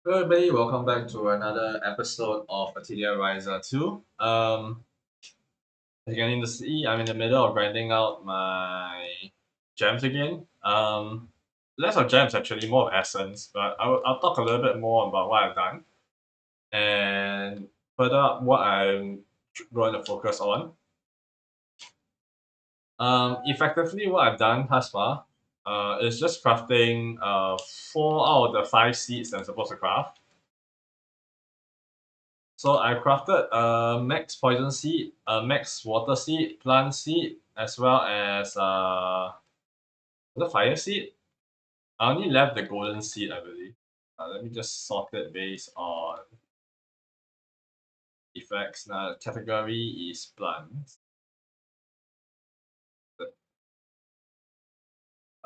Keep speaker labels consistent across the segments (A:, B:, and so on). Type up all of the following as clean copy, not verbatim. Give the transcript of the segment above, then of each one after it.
A: Hello everybody, welcome back to another episode of Atelier Ryza 2. As you can see, I'm in the middle of grinding out my gems again. Less of gems actually, more of essence, but I'll talk a little bit more about what I've done and further up what I'm going to focus on. Effectively, what I've done thus far is just crafting 4 out of the 5 seeds I'm supposed to craft. So I crafted a max poison seed, a max water seed, plant seed, as well as the fire seed. I only left the golden seed, I believe. Let me just sort it based on effects. Now, category is plant.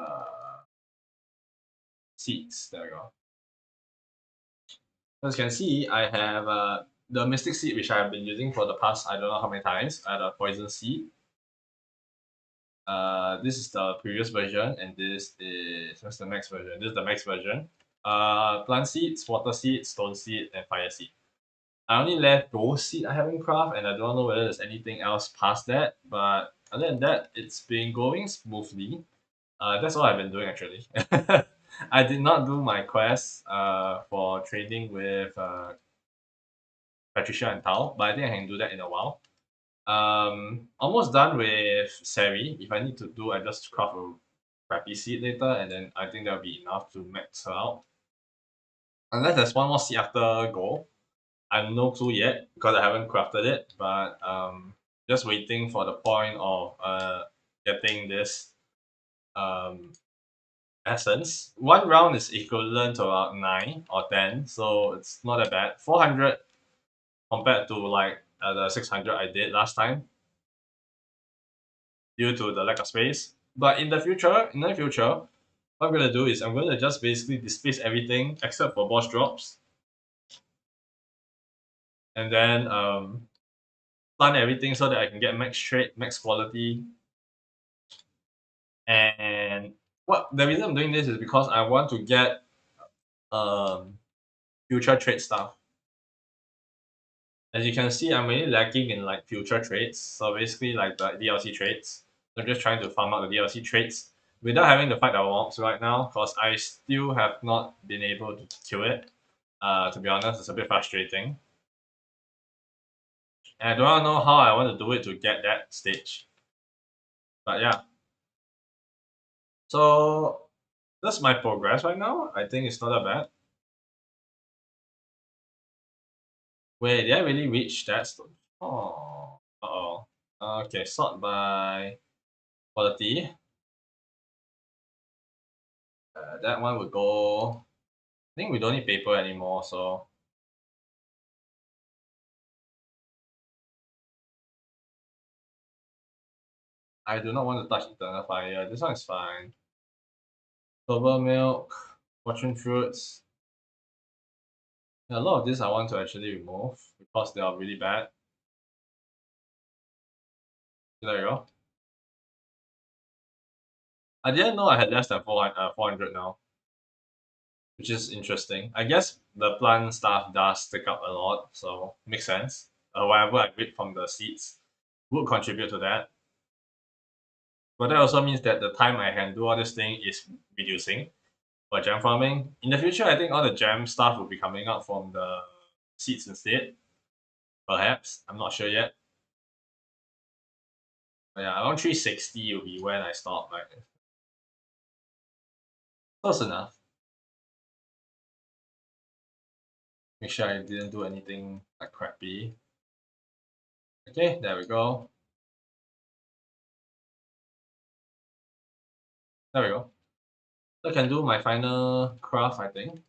A: Uh, Seeds. There we go. As you can see, I have the mystic seed, which I have been using for the past I don't know how many times. I had a poison seed. This is the previous version, and this is what's the max version? This is the max version. Plant seeds, water seed, stone seed, and fire seed. I only left ghost seed I haven't craft, and I don't know whether there's anything else past that. But other than that, it's been going smoothly. That's all I've been doing actually. I did not do my quest for trading with Patricia and Tao, but I think I can do that in a while. Almost done with Sari. If I need to do, I just craft a crappy seed later, and then I think that'll be enough to max her out. Unless there's one more seed after gold. I have no clue yet because I haven't crafted it, but just waiting for the point of getting this um essence. One round is equivalent to about 9 or 10, so it's not that bad. 400 compared to like the 600 I did last time due to the lack of space. But in the future, what I'm gonna do is I'm gonna just basically displace everything except for boss drops, and then plan everything so that I can get max trade, max quality. And what the reason I'm doing this is because I want to get um future trade stuff. As you can see, I'm really lacking in like future trades. So basically like the DLC trades. I'm just trying to farm out the DLC trades without having to fight the mobs right now, because I still have not been able to kill it. To be honest, it's a bit frustrating. And I don't know how I want to do it to get that stage. But yeah. So that's my progress right now. I think it's not that bad. Wait, did I really reach that? Oh, uh-oh. Okay, sort by quality. That one would go. I think we don't need paper anymore, so I do not want to touch eternal fire. This one is fine. Silver milk, fortune fruits. Yeah, a lot of this I want to actually remove because they are really bad. There you go. I didn't know I had less than 400 now, which is interesting. I guess the plant stuff does stick up a lot, so makes sense. Whatever I get from the seeds would contribute to that. But that also means that the time I can do all this thing is reducing for gem farming. In the future, I think all the gem stuff will be coming out from the seeds instead. Perhaps. I'm not sure yet. But yeah, around 360 will be when I stop. Like, close enough. Make sure I didn't do anything like crappy. Okay, there we go. There we go. So I can do my final craft, I think.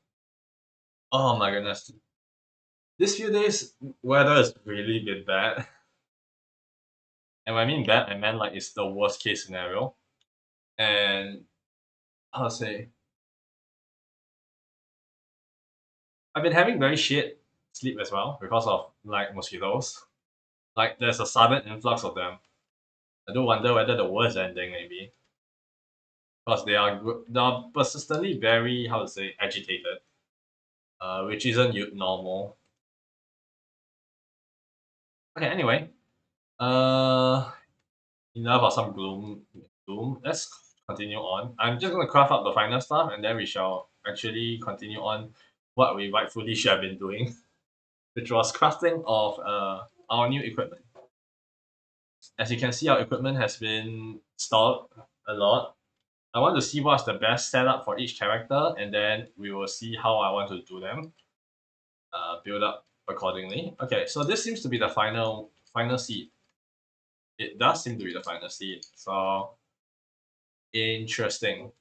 A: Oh my goodness. This few days, weather has really been bad. And when I mean bad, I meant like it's the worst case scenario. And I'll say, I've been having very shit sleep as well because of like mosquitoes. Like there's a sudden influx of them. I do wonder whether the worst ending maybe because they are persistently very how to say agitated. which isn't normal. Okay, anyway, uh, enough of some gloom. Let's continue on. I'm just gonna craft up the final stuff, and then we shall actually continue on what we rightfully should have been doing, which was crafting of our new equipment. As you can see, our equipment has been stalled a lot. I want to see what's the best setup for each character, and then we will see how I want to do them. Build up accordingly. Okay, so this seems to be the final seed. It does seem to be the final seed. So interesting.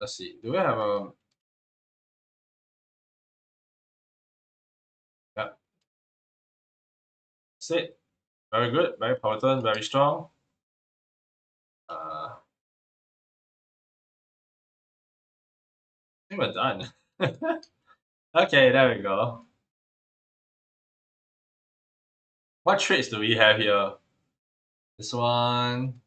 A: Let's see. Do we have a? Yeah. That's it. Very good. Very potent. Very strong. I think we're done. Okay, there we go. What traits do we have here? This one.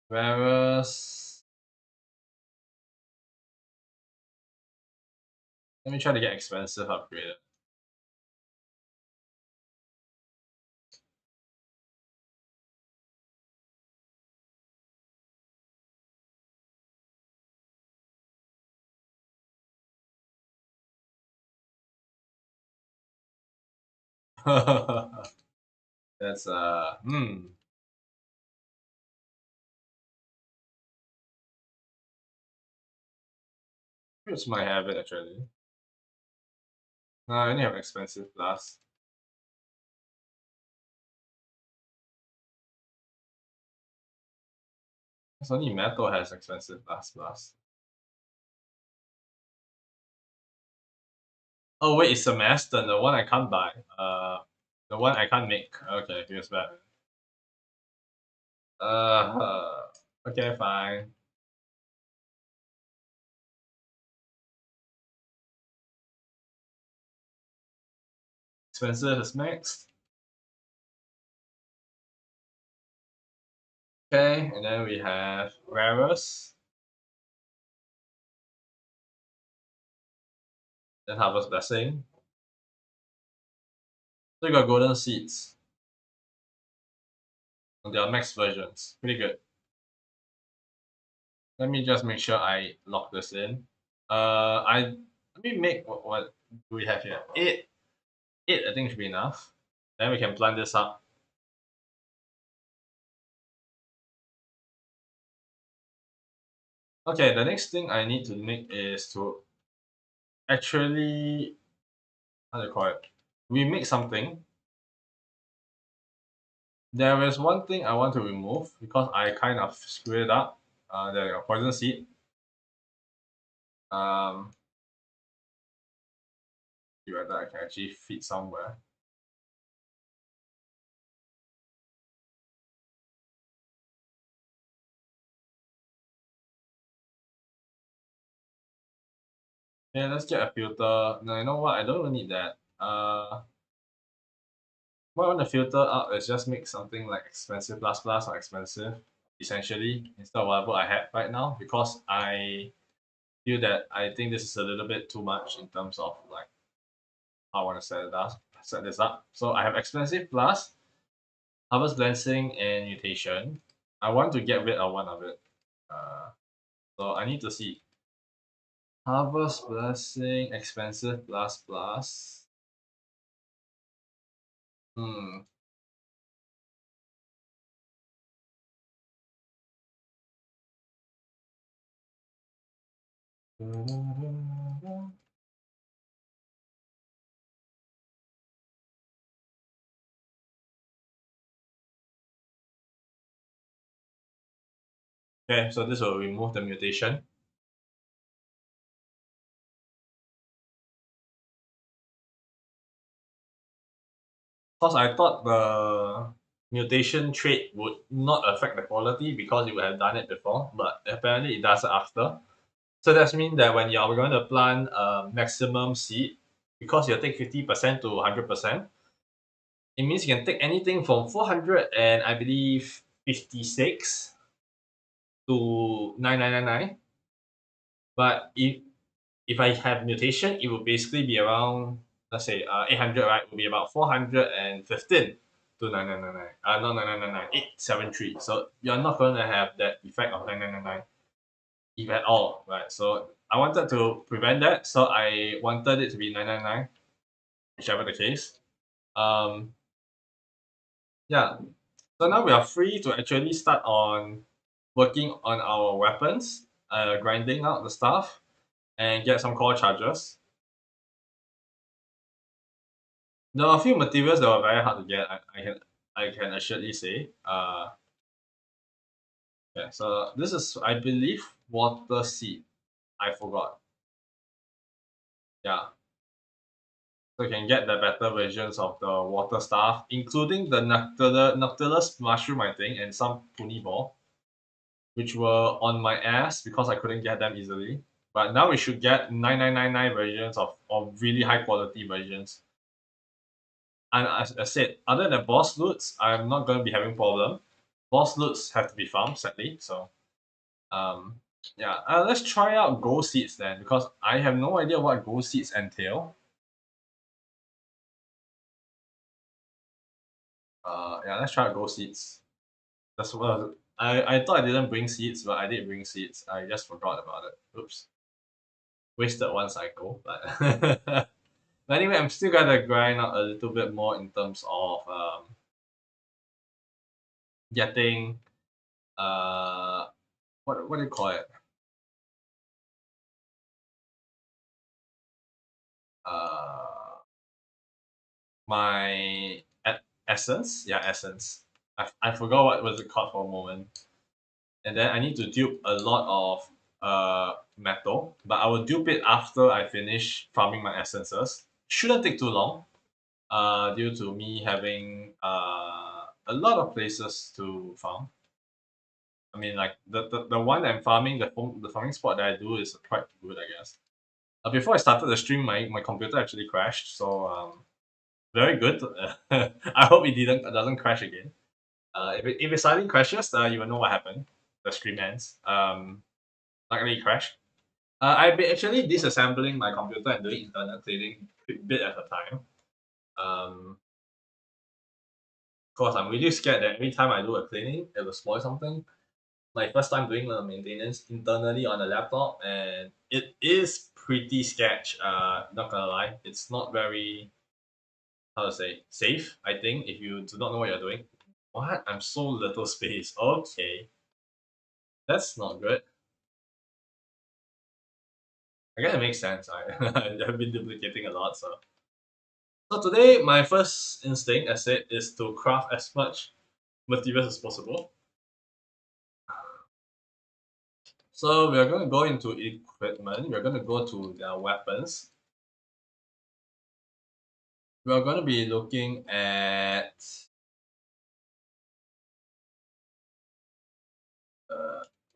A: Whereas, let me try to get expensive upgraded. That's It's my habit actually. No, I only have expensive plus. It's only metal has expensive plus. Oh wait, it's a master, the one I can't buy. The one I can't make. Okay, feels bad. Okay, fine. Expensive is next. Okay, and then we have rarest. Then harvest blessing. So you got golden seeds. And they are max versions. Pretty good. Let me just make sure I lock this in. I let me make what do we have here? Eight I think should be enough. Then we can plant this up. Okay, the next thing I need to make is to actually how do you call it? We make something. There is one thing I want to remove because I kind of screwed it up. There you go, poison seed. Um, see whether I can actually fit somewhere. Yeah, let's get a filter. No, you know what? I don't even need that. What I want to filter out is just make something like expensive plus plus or expensive, essentially, instead of whatever I have right now, because I feel that I think this is a little bit too much in terms of like how I want to set this up. So I have expensive plus, harvest blessing, and mutation. I want to get rid of one of it. Uh, so I need to see harvest blessing, expensive plus plus. Hmm. Okay, so this will remove the mutation. Because I thought the mutation trait would not affect the quality because you would have done it before, but apparently it does it after. So that means that when you are going to plant maximum seed, because you take 50% to 100%, it means you can take anything from 400 and I believe 56 to 9999. But if I have mutation, it will basically be around, let's say 800, right? It will be about 415 to 9999. Not 9999, 873. So you're not going to have that effect of 9999 if at all, right? So I wanted to prevent that. So I wanted it to be 999, whichever the case. Um, yeah. So now we are free to actually start on working on our weapons, grinding out the stuff, and get some core charges. There are a few materials that were very hard to get. I can assuredly say. Yeah. So this is, I believe, water seed. I forgot. Yeah. So you can get the better versions of the water stuff, including the Noctilus mushroom, I think, and some puny ball, which were on my ass because I couldn't get them easily. But now we should get 9999 versions of really high quality versions. And as I said, other than boss loots, I'm not going to be having problem. Boss loots have to be farmed, sadly. So, um, yeah, let's try out gold seeds then, because I have no idea what gold seeds entail. Yeah, let's try out gold seeds. That's what I thought I didn't bring seeds, but I did bring seeds. I just forgot about it. Oops, wasted one cycle. But but anyway, I'm still gonna grind out a little bit more in terms of getting what do you call it? Uh, my essence. Yeah, essence. I forgot what was it called for a moment. And then I need to dupe a lot of metal, but I will dupe it after I finish farming my essences. Shouldn't take too long, due to me having a lot of places to farm. I mean, like the one I'm farming, the farming spot that I do is quite good, I guess. Before I started the stream, my computer actually crashed, so very good. I hope it doesn't crash again. If it suddenly crashes, you will know what happened. The stream ends. Luckily it crashed. I've been actually disassembling my computer and doing internal cleaning bit at a time. Um, Because I'm really scared that every time I do a cleaning, it will spoil something. My first time doing the maintenance internally on a laptop, and it is pretty sketch. Not gonna lie, it's not very, how to say, safe. I think if you do not know what you're doing. What? I'm so little space. Okay, that's not good. I guess it makes sense. I've been duplicating a lot, so. So today, my first instinct, as said, is to craft as much materials as possible. So we are going to go into equipment. We're going to go to their weapons. We are going to be looking at.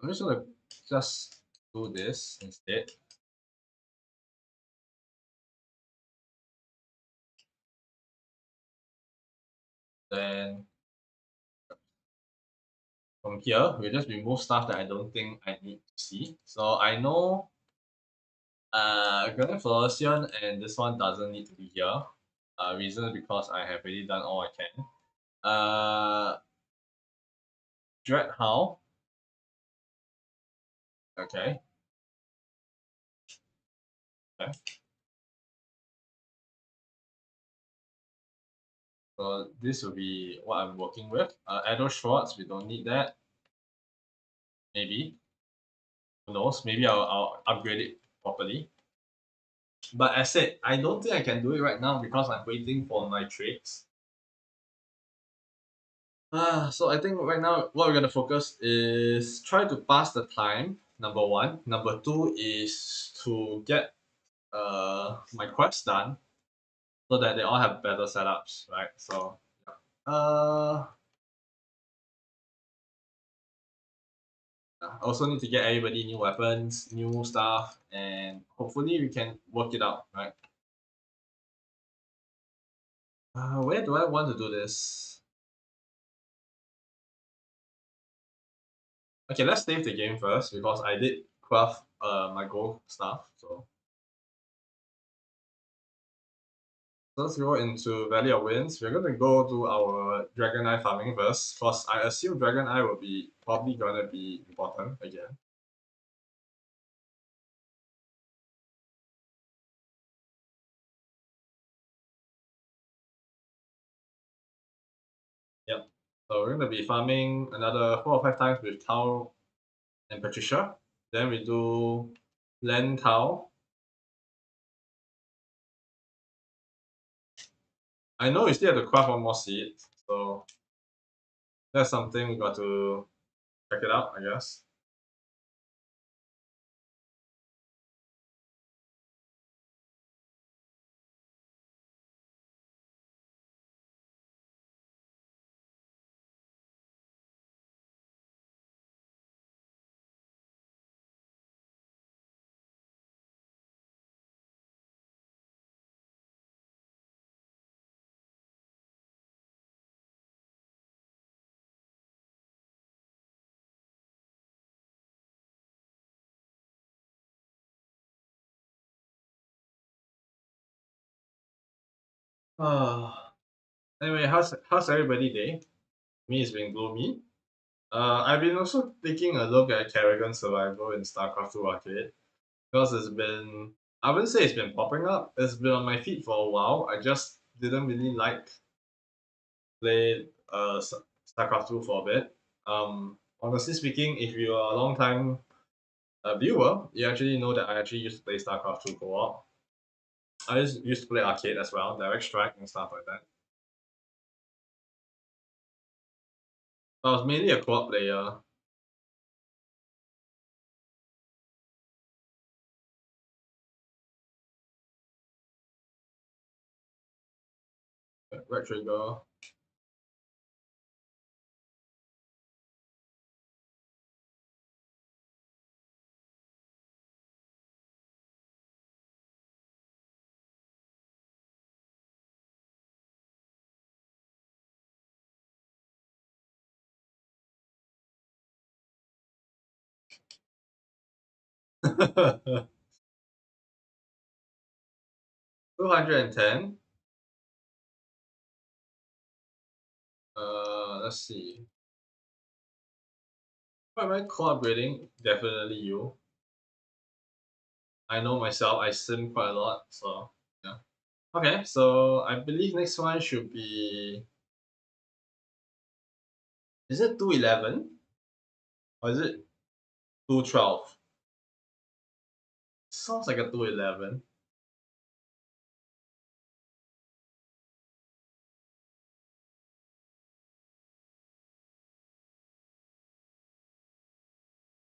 A: I'm just going to just do this instead. Then from here, we'll just remove stuff that I don't think I need to see. So I know Granite Florcian and this one doesn't need to be here. Reason is because I have already done all I can. Dread Howl. Okay. Okay. So this will be what I'm working with. Edo Schwartz, we don't need that. Maybe. Who knows? Maybe I'll upgrade it properly. But as said, I don't think I can do it right now because I'm waiting for my trades. So I think right now what we're gonna focus is try to pass the time. Number one. Number two is to get my quests done so that they all have better setups, right? So uh I also need to get everybody new weapons, new stuff, and hopefully we can work it out, right? Where do I want to do this? Okay, let's save the game first because I did craft my gold stuff. So let's go into Valley of Winds. We're gonna go do our Dragon Eye farming first, because I assume Dragon Eye will be probably gonna be important again. Yep. So we're gonna be farming another 4 or 5 times with Tao and Patricia. Then we do Len Tao. I know we still have to craft one more seed, so that's something we got to check it out, I guess. Anyway, how's everybody day? Me, it's been gloomy. I've been also taking a look at Kerrigan Survival in StarCraft 2 Arcade because it's been, I wouldn't say it's been popping up. It's been on my feed for a while. I just didn't really like play StarCraft 2 for a bit. Honestly speaking, if you are a long time viewer, you actually know that I actually used to play StarCraft 2 co-op. I just used to play arcade as well, Direct Strike and stuff like that. I was mainly a co-op player. Red Trigger. 210. Let's see. Why am I co-upgrading? Definitely you. I know myself, I sim quite a lot, so yeah. Okay, so I believe next one should be, is it 211 or is it 212? Sounds like a 211.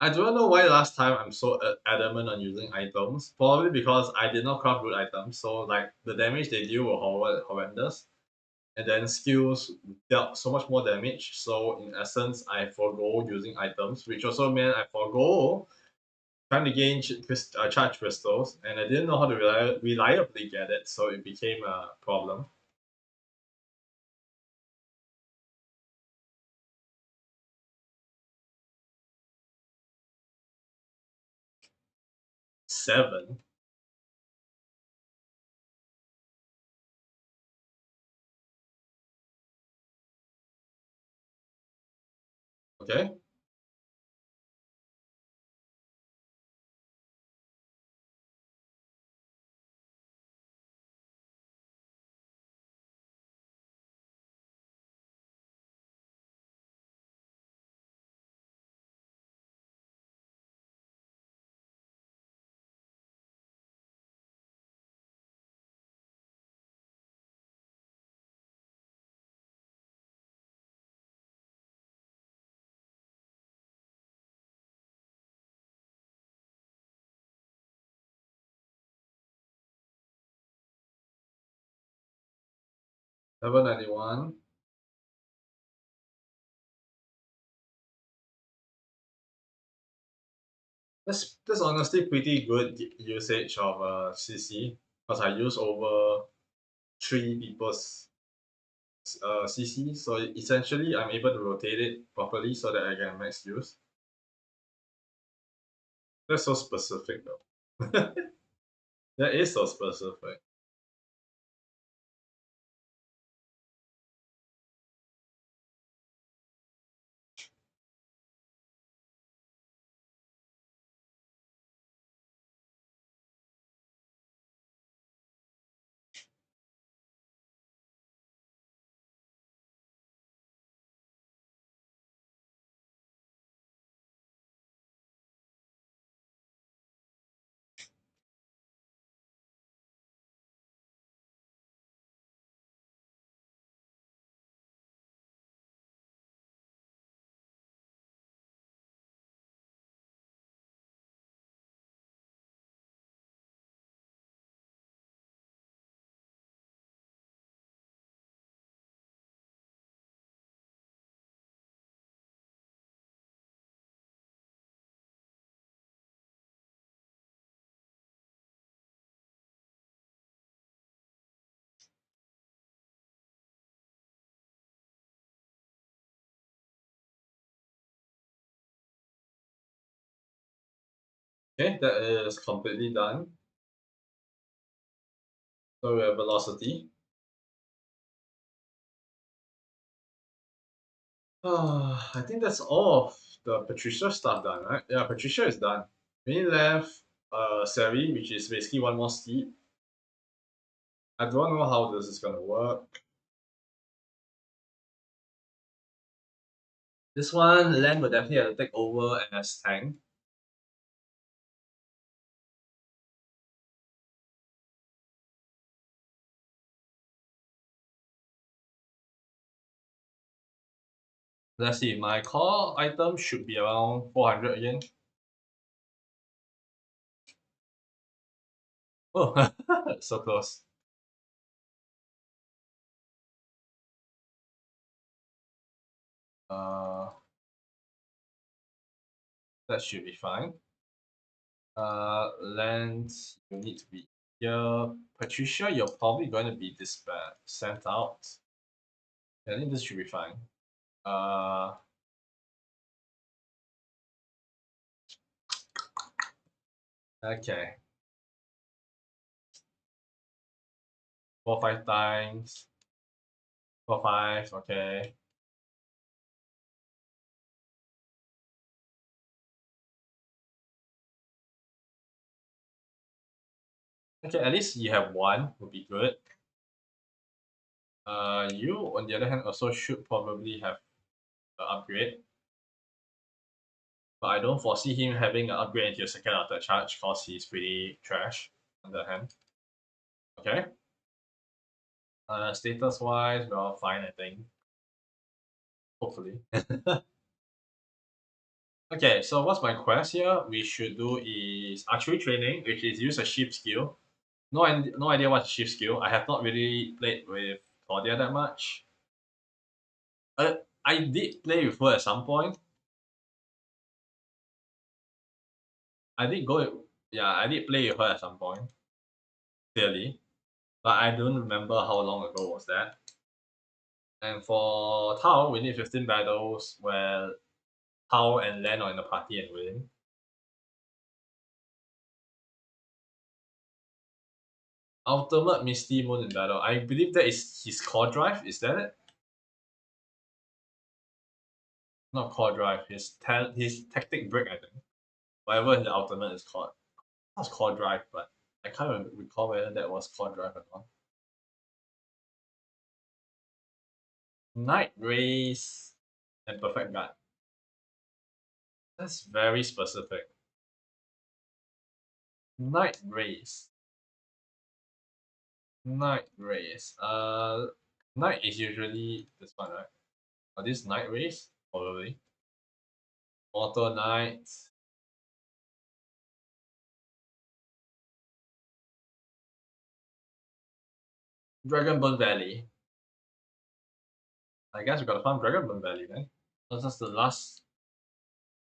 A: I don't know why last time I'm so adamant on using items. Probably because I did not craft good items, so like the damage they deal were horrendous. And then skills dealt so much more damage. So in essence, I forgo using items, which also meant I forgo trying to gain charge crystals, and I didn't know how to reliably get it, so it became a problem. 7. Okay. Level 91. That's honestly pretty good usage of CC because I use over three people's CC. So essentially, I'm able to rotate it properly so that I get max use. That's so specific though. That is so specific. Okay, that is completely done. So we have velocity. I think that's all of the Patricia stuff done, right? Yeah, Patricia is done. We left Sari, which is basically one more steep. I don't know how this is gonna work. This one, Len will definitely have to take over as tank. Let's see, my core item should be around 400 again. Oh, so close. Uh, that should be fine. Lens, you need to be here. Patricia, you're probably going to be sent out. I think this should be fine. Uh, okay. 4 5 times. 4 5. Okay. Okay. At least you have one. Would be good. You on the other hand also should probably have an upgrade, but I don't foresee him having an upgrade into your second or third charge because he's pretty trash on the hand. Okay. Status wise, we're all fine, I think. Hopefully. Okay, so what's my quest here? We should do is archery training, which is use a shift skill. No idea what's shift skill. I have not really played with Claudia that much. I did play with her at some point. I did go, yeah, I did play with her at some point, clearly, but I don't remember how long ago was that. And for Tao, we need 15 battles where Tao and Len are in the party and win. Ultimate Misty Moon in battle. I believe that is his core drive. Is that it? Not core drive. His tactic break. I think whatever the ultimate is called. That's core drive, but I can't recall whether that was core drive or not. Night race and perfect guard. That's very specific. Night race. Night race. Night is usually this one, right? Or this night race? Probably. Auto Knight. Dragonbone Valley. I guess we gotta find Dragonbone Valley then. That's the last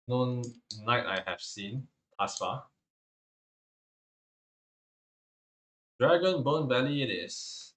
A: known knight I have seen. Aspa. Dragon Bone Belly it is.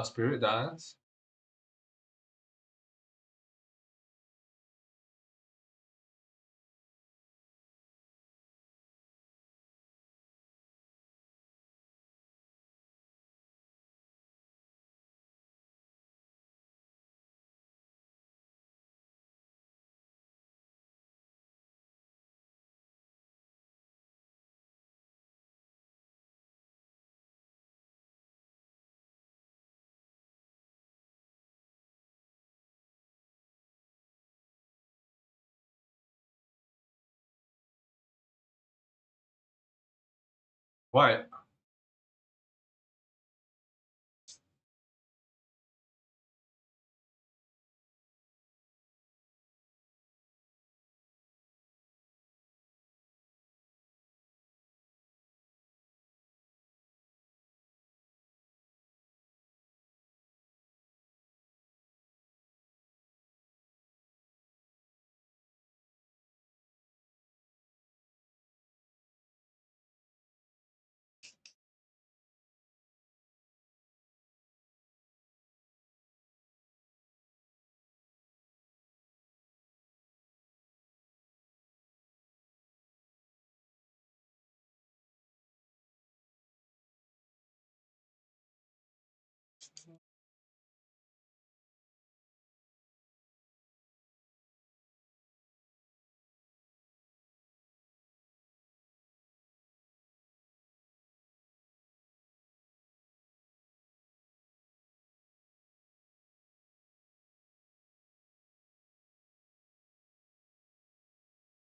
A: Spirit Dance. Why?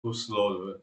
A: Too slow, dude.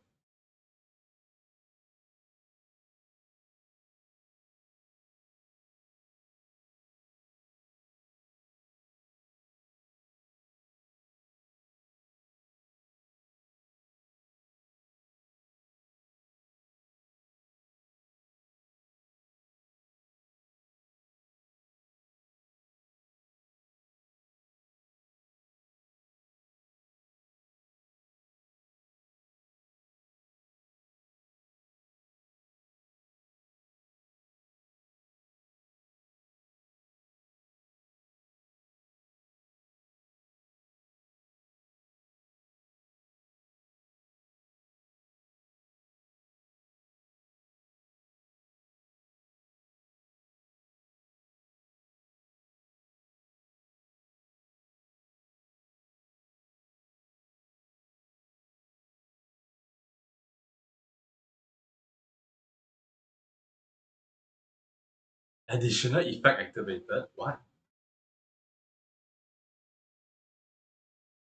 A: Additional effect activated. What?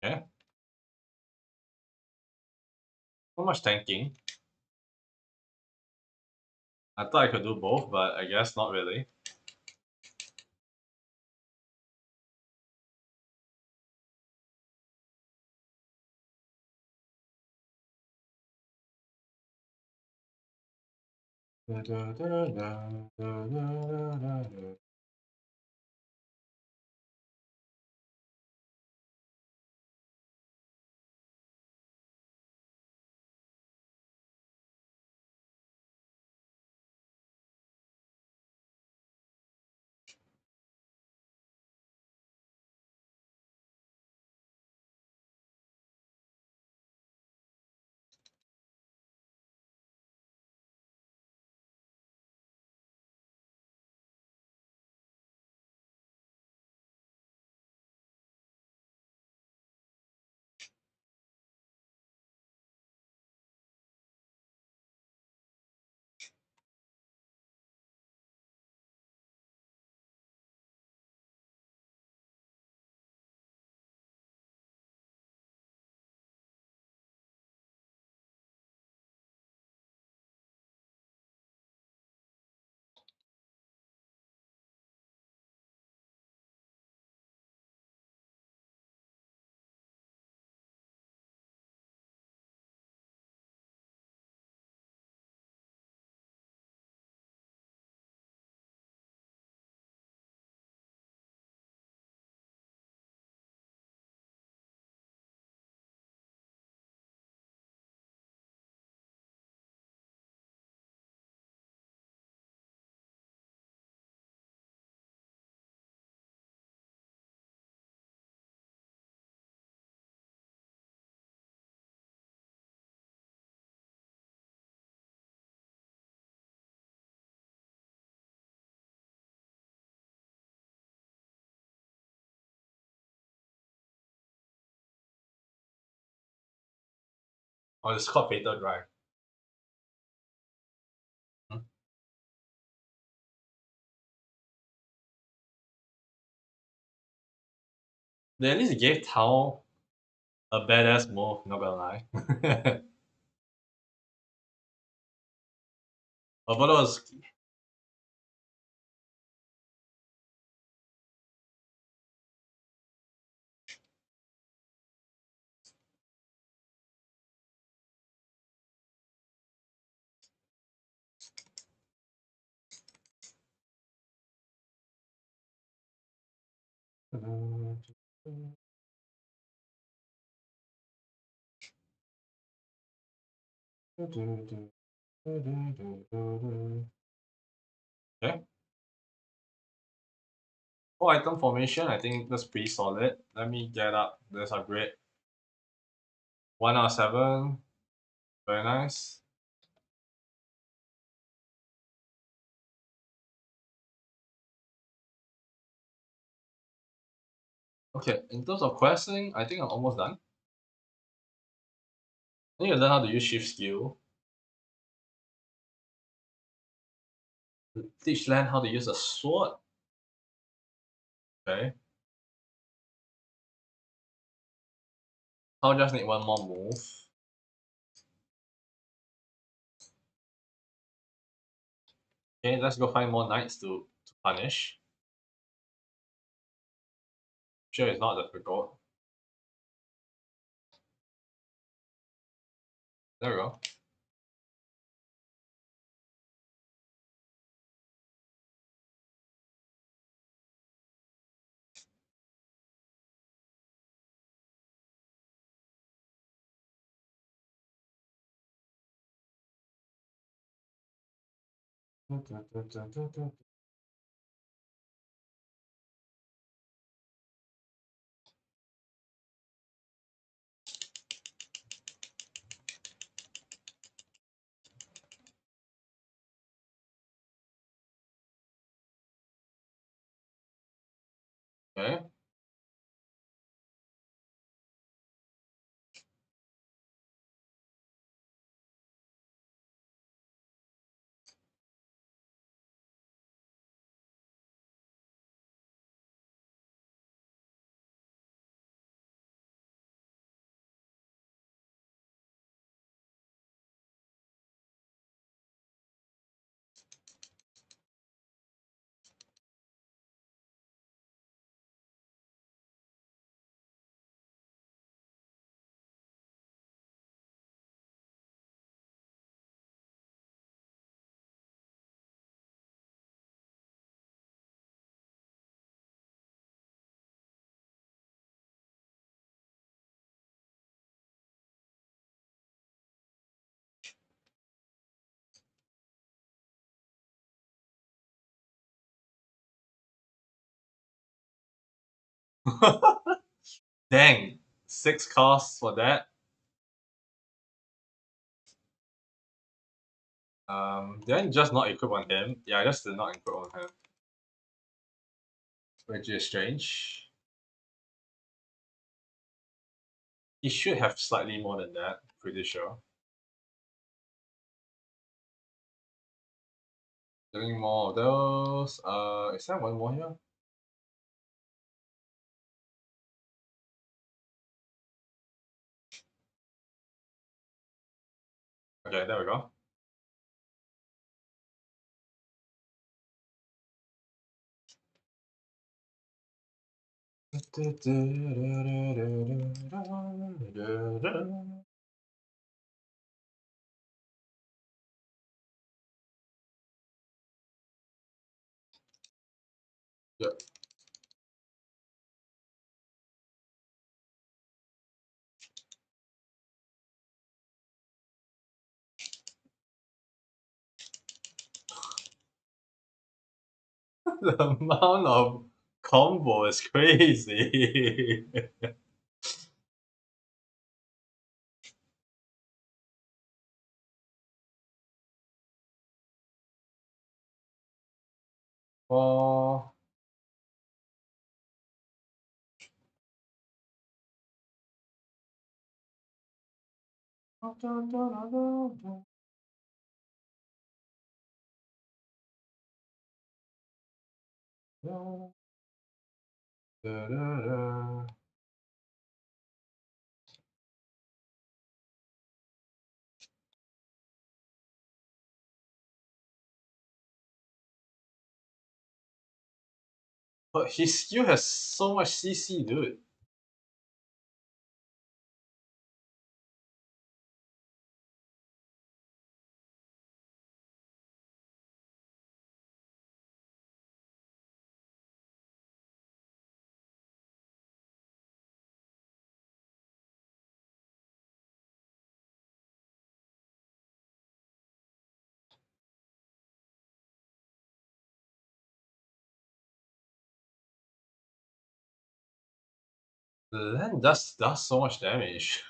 A: Yeah. How much tanking? I thought I could do both, but I guess not really. Oh, it's called Fatal Drive. Hmm. They at least gave Tao a badass move, not gonna lie. Although it was okay. Four item formation, I think that's pretty solid. Let me get up this upgrade. 1 out of 7. Very nice. Okay, in terms of questing, I think I'm almost done. I need to learn how to use shift skill. Teach Lan how to use a sword. Okay. I'll just need one more move. Okay, let's go find more knights to punish. Sure, it's not difficult. There we go. Okay. Dang, 6 costs for that. Did I just not equip on him? Yeah, I just did not equip on him. Which is strange. He should have slightly more than that, pretty sure. Doing more of those. Is there one more here? Okay, there we go. Yep. The amount of combo is crazy. Oh, But his skill has so much CC, dude. Then does so much damage.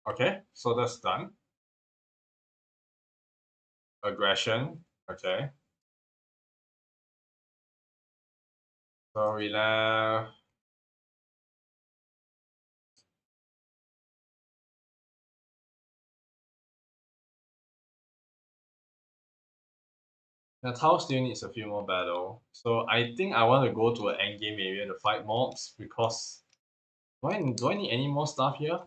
A: Okay, so that's done. Aggression. Okay. So we left. The Tau still needs a few more battle. So I think I want to go to an endgame area to fight mobs because do I need any more stuff here?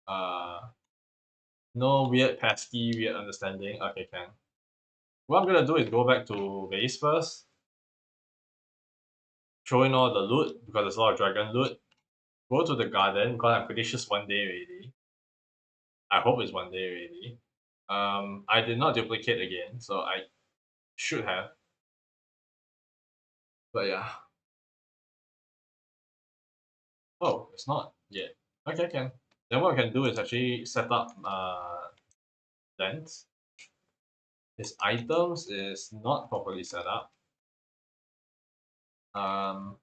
A: No weird pesky weird understanding. Okay, can. What I'm gonna do is go back to base first, throw in all the loot because there's a lot of dragon loot. Go to the garden because I'm pretty sure it's one day already. I hope it's one day already. I did not duplicate again, so I should have. But yeah. Oh, it's not yet. Okay, can. Then what I can do is actually set up lens. His items is not properly set up. Um,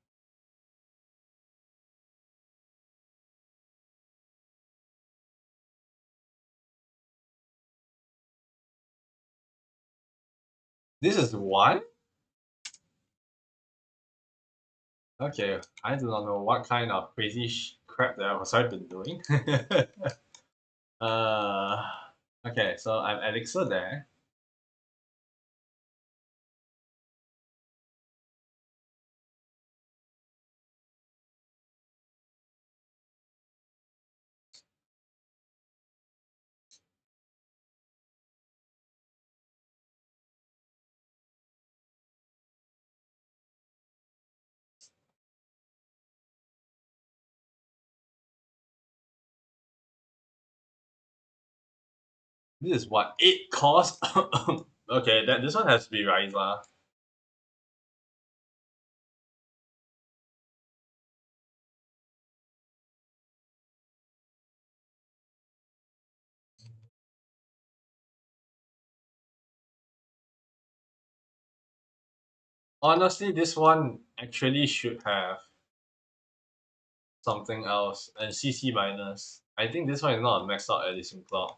A: this is one. Okay, I do not know what kind of crazy crap that I've been doing. uh, okay, so I'm elixir there. This is what 8 cost. Okay, this one has to be Ryza. Honestly, this one actually should have something else and CC minus. I think this one is not a maxed out Elysium Cloud.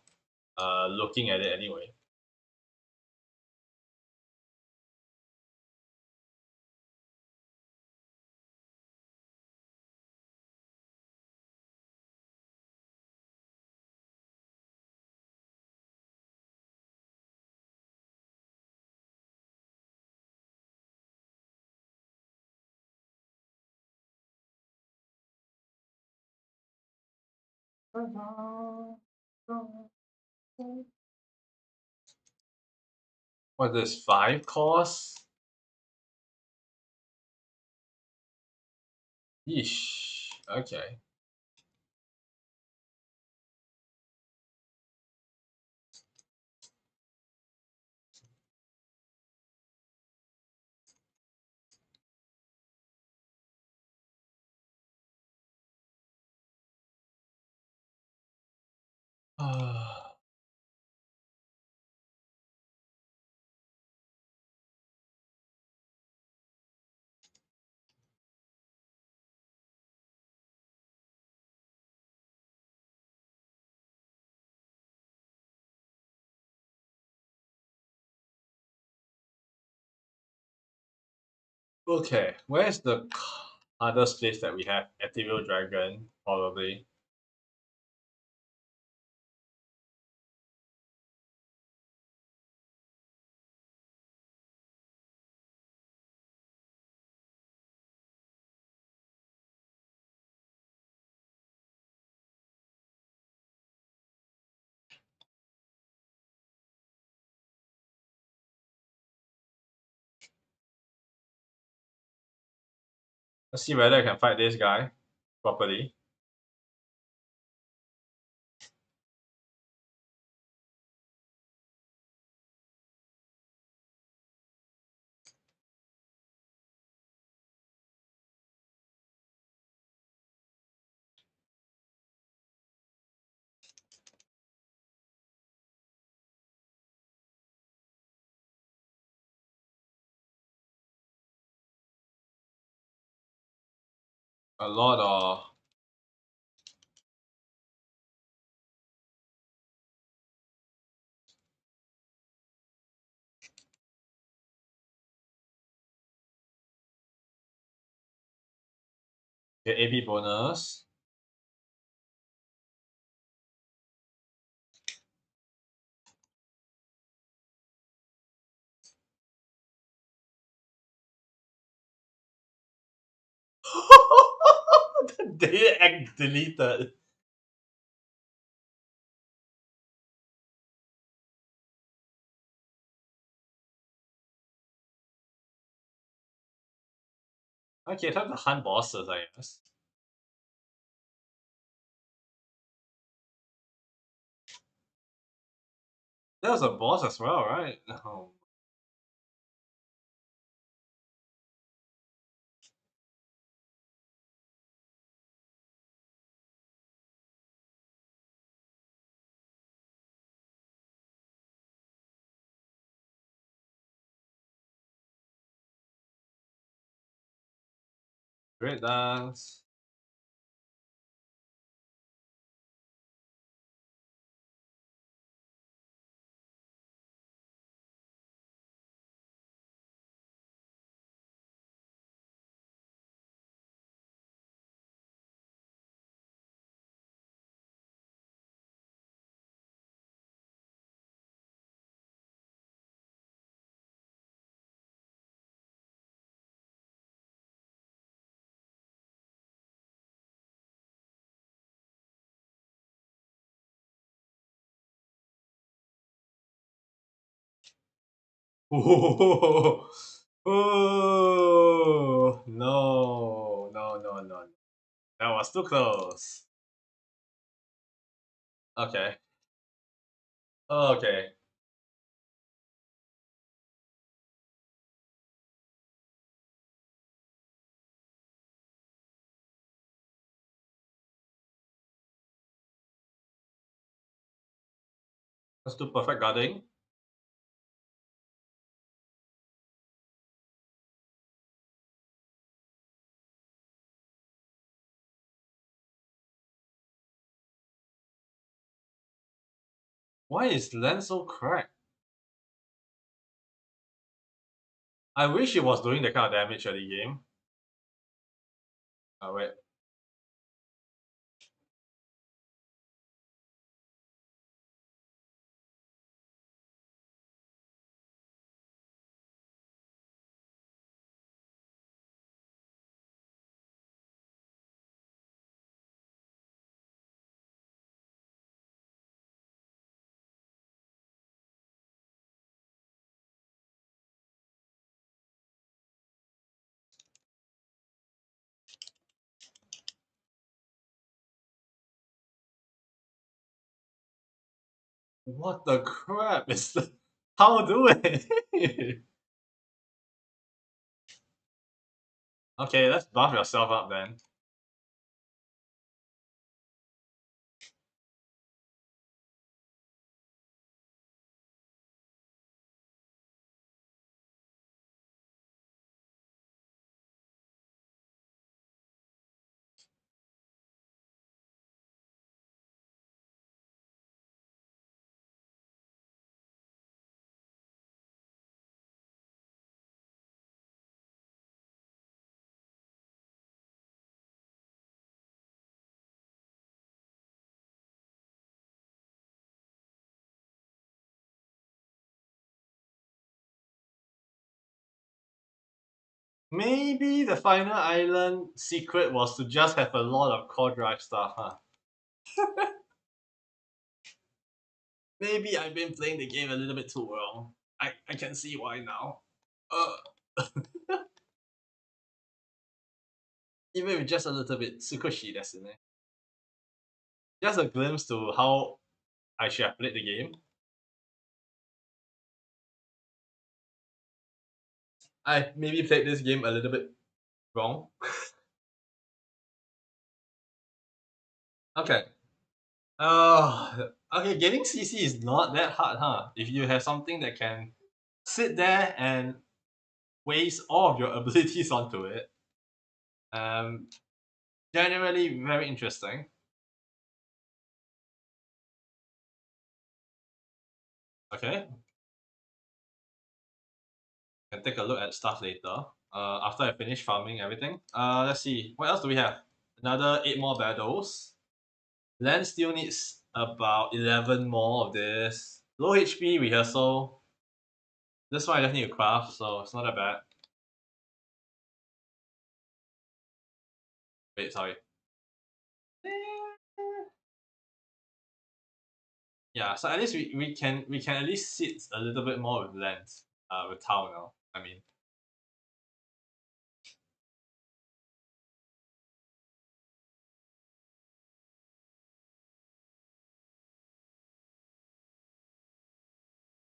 A: Looking at it anyway. What is this? 5 cost? Yeesh. Okay. Okay, where's the other place that we have. Ethereal Dragon, probably. Let's see whether I can fight this guy properly. A lot of the AB bonus. The day act deleted. Okay, time to hunt bosses, I guess. There was a boss as well, right? Oh. Great dance. Oh, oh, no, no, no, no. That was too close. Okay. Okay. Let's do perfect guarding. Why is Len so cracked? I wish he was doing that kind of damage at the game. Oh, wait. What the crap is the... How do it? Okay, let's buff yourself up then. Maybe the final island secret was to just have a lot of core drive stuff, huh? Maybe I've been playing the game a little bit too well. I can see why now. Uh, Even with just a little bit, 少しですね. Just a glimpse to how I should have played the game. I maybe played this game a little bit wrong. Okay. Okay, getting CC is not that hard, huh? If you have something that can sit there and waste all of your abilities onto it. Um, Generally very interesting. Okay, can take a look at stuff later. After I finish farming everything. Let's see. What else do we have? Another 8 more battles. Land still needs about 11 more of this. Low HP rehearsal. This one I just need to craft, so it's not that bad. Wait, sorry. Yeah, so at least we can at least sit a little bit more with lands. With town now. I mean.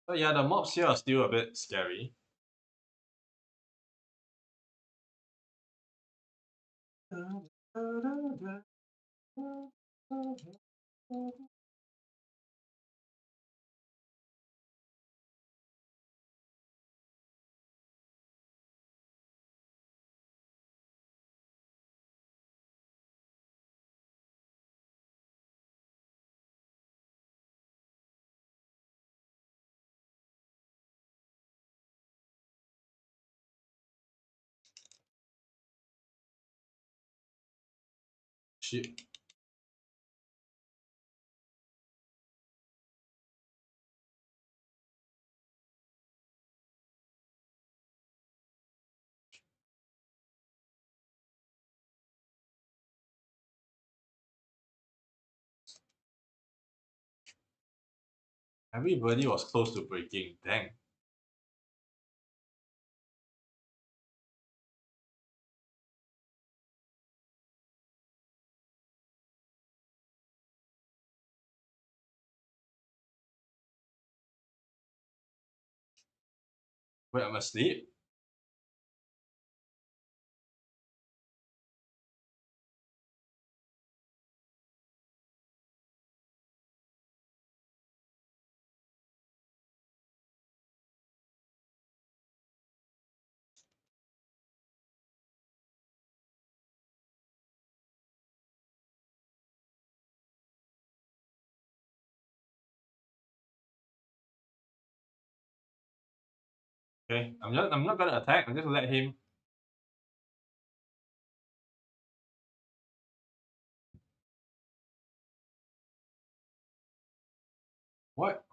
A: But yeah, the mobs here are still a bit scary. Shit. Everybody was close to breaking. Dang. Wait, I'm asleep? Okay. I'm not gonna attack, I'm just let him. What?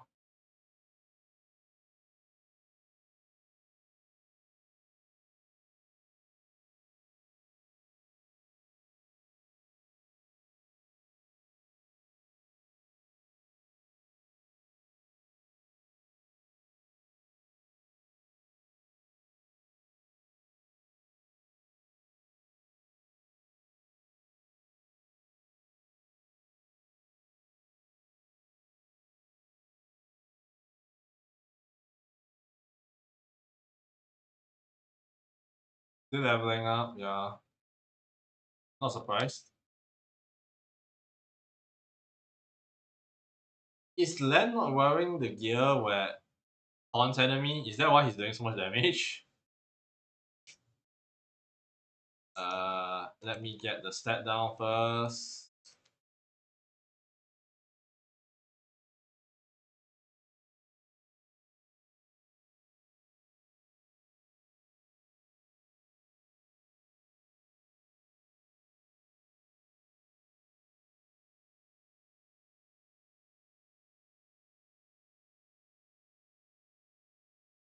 A: Still leveling up, yeah. Not surprised. Is Len not wearing the gear where taunts enemy? Is that why he's doing so much damage? Let me get the stat down first.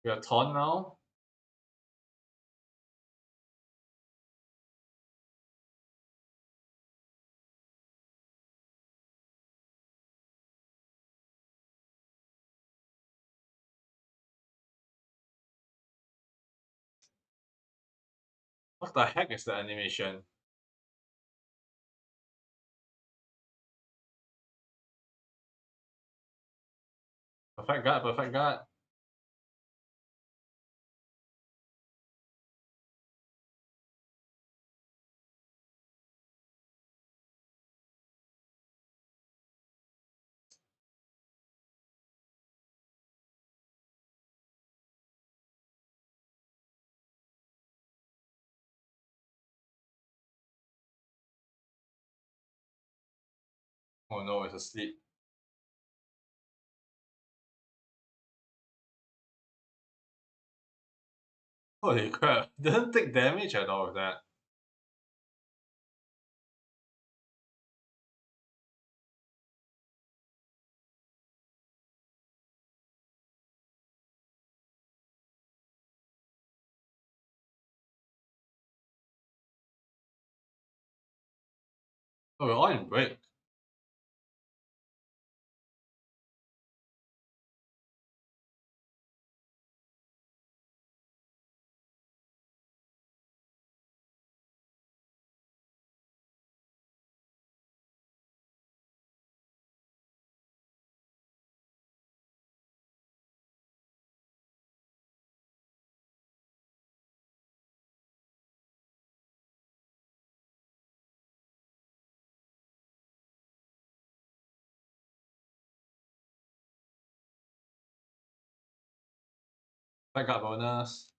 A: We are taunt now. What the heck is the animation? Perfect guard, perfect guard. Oh no, it's asleep. Holy crap. Didn't take damage at all with that. Oh, we're all in break. Perfect guard bonus.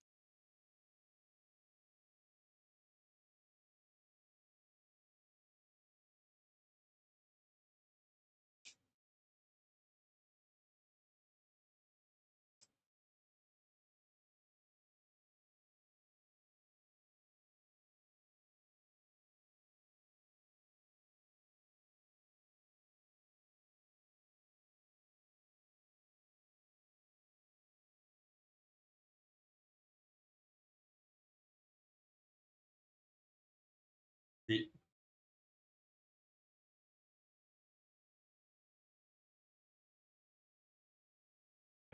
A: Deep.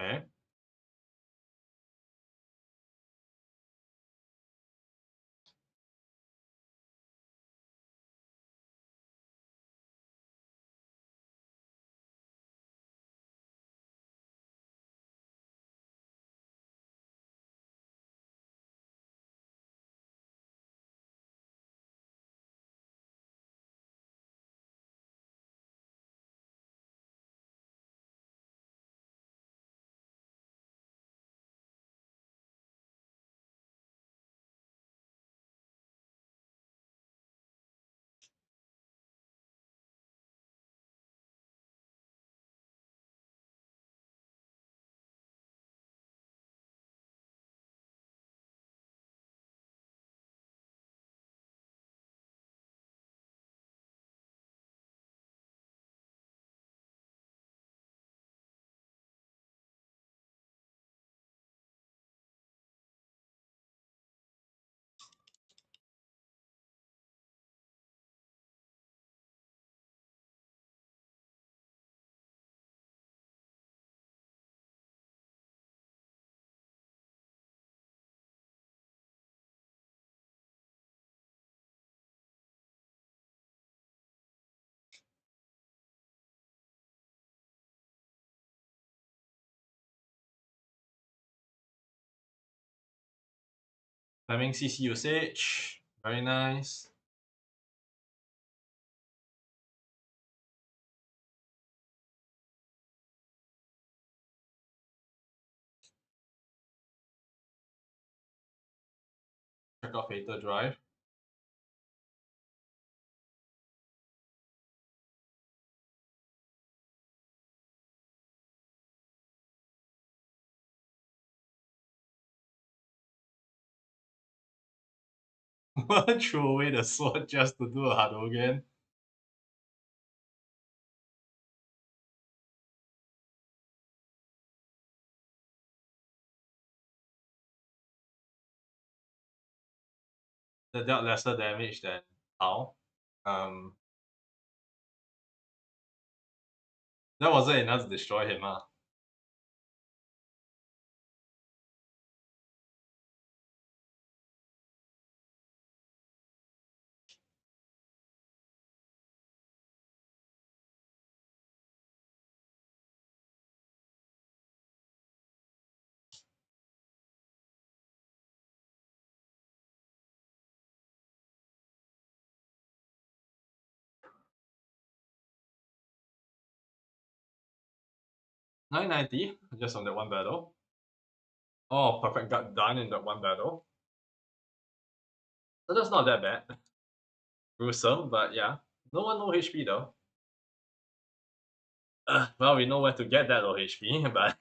A: Okay. Fleming CC usage. Very nice. Check out Fatal Drive. Throw away the sword just to do a Hadouken. That dealt lesser damage than Tao. Um, that wasn't enough to destroy him, huh? 990 just on that one battle. Oh, perfect, got done in that one battle. So that's not that bad. Gruesome, but yeah. No one low HP though. Well, we know where to get that low HP, but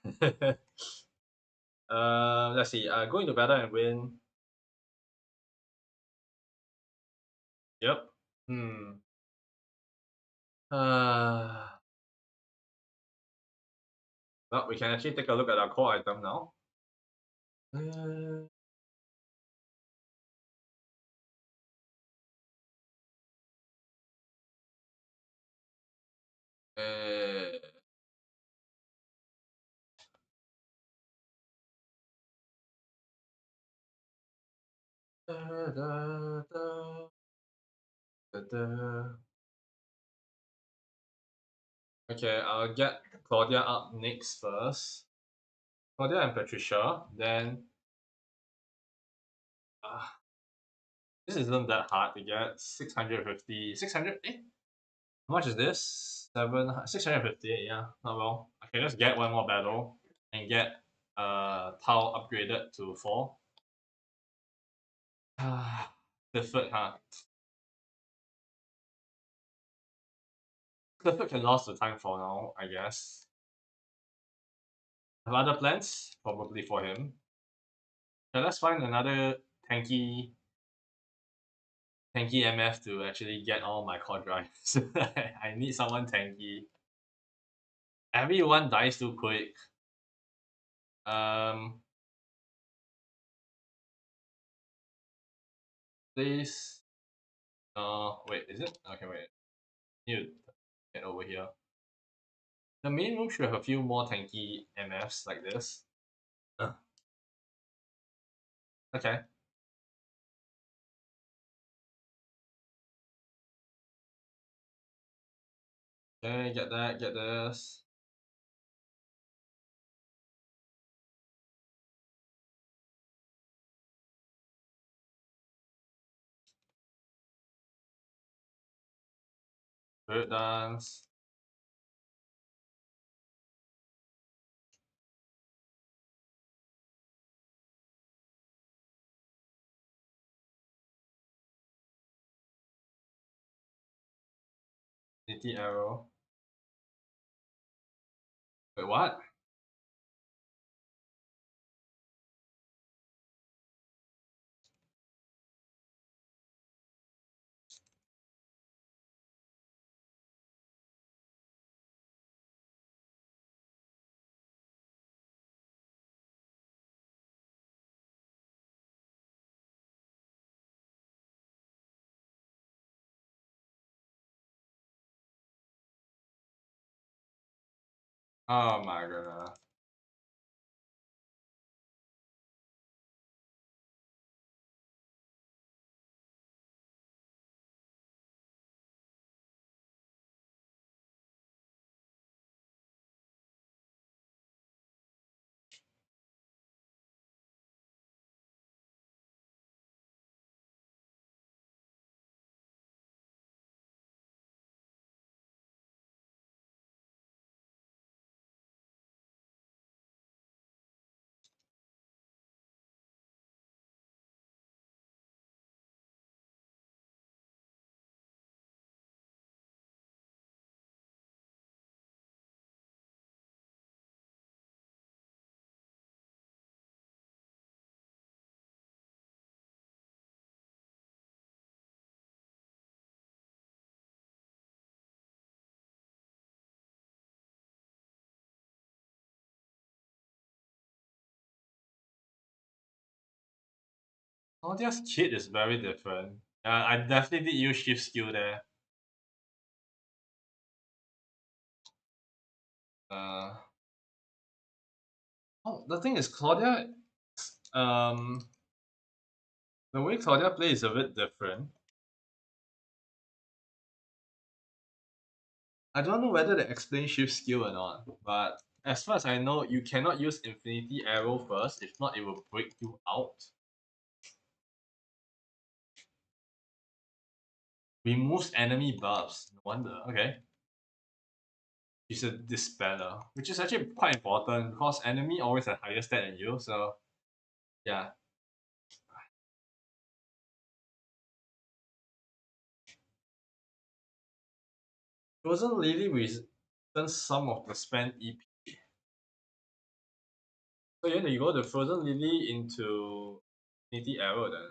A: let's see. Go into battle and win. Yep. Hmm. Uh, well, we can actually take a look at our core item now. Uh, uh, da, da, da, da, da. Okay, I'll get Claudia up next first. Claudia and Patricia. Then uh, this isn't that hard to get. 650. 600? Eh? How much is this? 650, yeah, not well. I can just get one more battle and get Tau upgraded to 4. Clifford, huh? Clifford can last the time for now, I guess. Have other plans? Probably for him. Yeah, let's find another tanky MF to actually get all my core drives. I need someone tanky. Everyone dies too quick. Um, please. Wait, is it? Okay, wait. Need to get over here. The main room should have a few more tanky MFs like this. Uh, okay. Okay, get that, get this. Bird dance. Nitty arrow. Wait, what? Oh my goodness. Claudia's kit is very different. I definitely did use shift skill there. Uh, oh, the thing is, Claudia, um, the way Claudia plays is a bit different. I don't know whether they explain shift skill or not, but as far as I know, you cannot use Infinity Arrow first. If not, it will break you out. Removes enemy buffs. No wonder. Okay. She's a dispeller, which is actually quite important because enemy always have higher stat than you. So yeah. Frozen Lily returns some of the spent EP. So you want to go the Frozen Lily into Infinity Arrow then.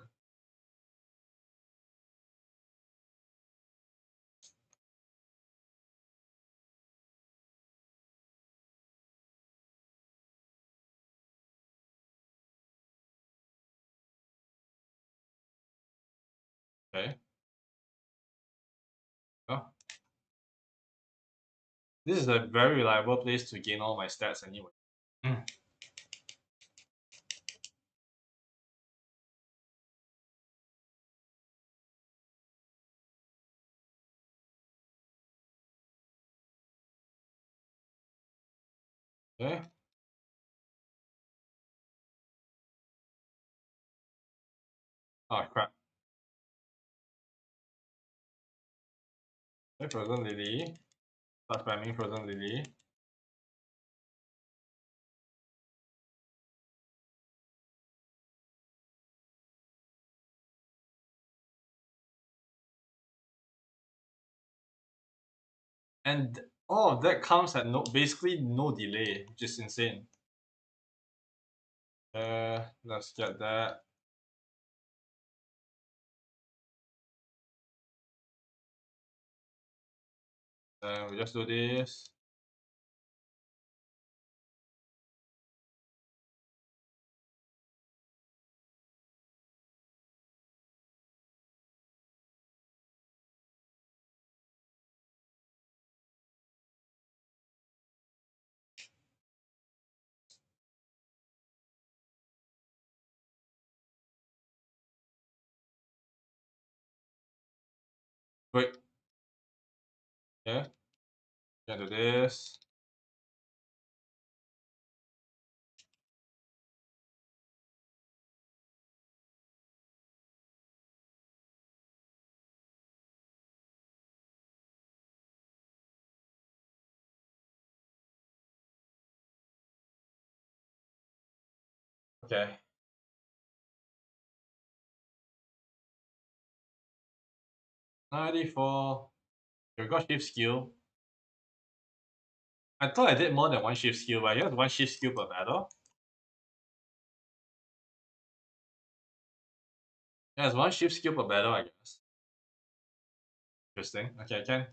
A: Okay. Oh. This is a very reliable place to gain all my stats anyway. Mm. Okay. Oh crap. Okay, Frozen Lily. Start spamming Frozen Lily. And all of that comes at basically no delay, which is insane. Let's get that. We just do this. Wait. Yeah. Can do this. Okay. 94. You got shift skill. I thought I did more than one shift skill, but you have one shift skill per battle. Yeah, it's one shift skill per battle, I guess. Interesting. Okay, I can.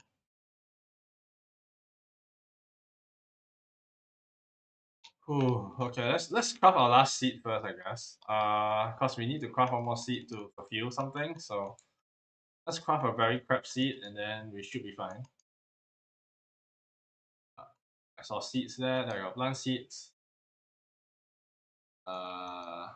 A: Whew, okay, let's craft our last seed first, I guess. Cause we need to craft one more seed to fulfill something. So let's craft a very crap seed, and then we should be fine. I saw seeds there. There are plant seeds. Uh,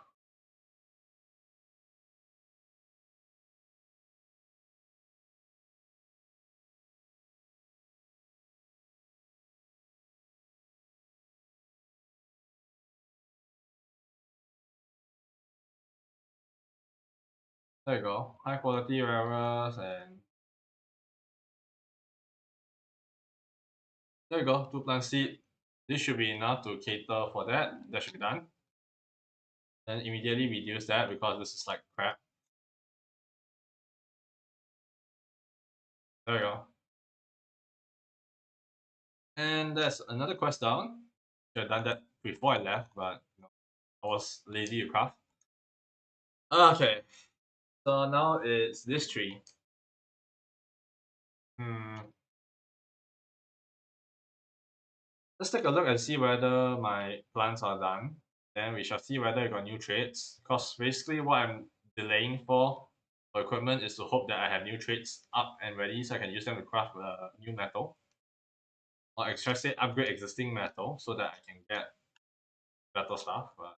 A: there you go. High quality rares, and there you go. Two plant seed. This should be enough to cater for that. That should be done. Then immediately reduce that because this is like crap. There you go. And that's another quest down. Should have done that before I left, but I was lazy to craft. Okay, so now it's this tree. Hmm. Let's take a look and see whether my plants are done. Then we shall see whether I got new traits. Because basically what I'm delaying for equipment is to hope that I have new traits up and ready so I can use them to craft new metal. Or extra say upgrade existing metal so that I can get better stuff. But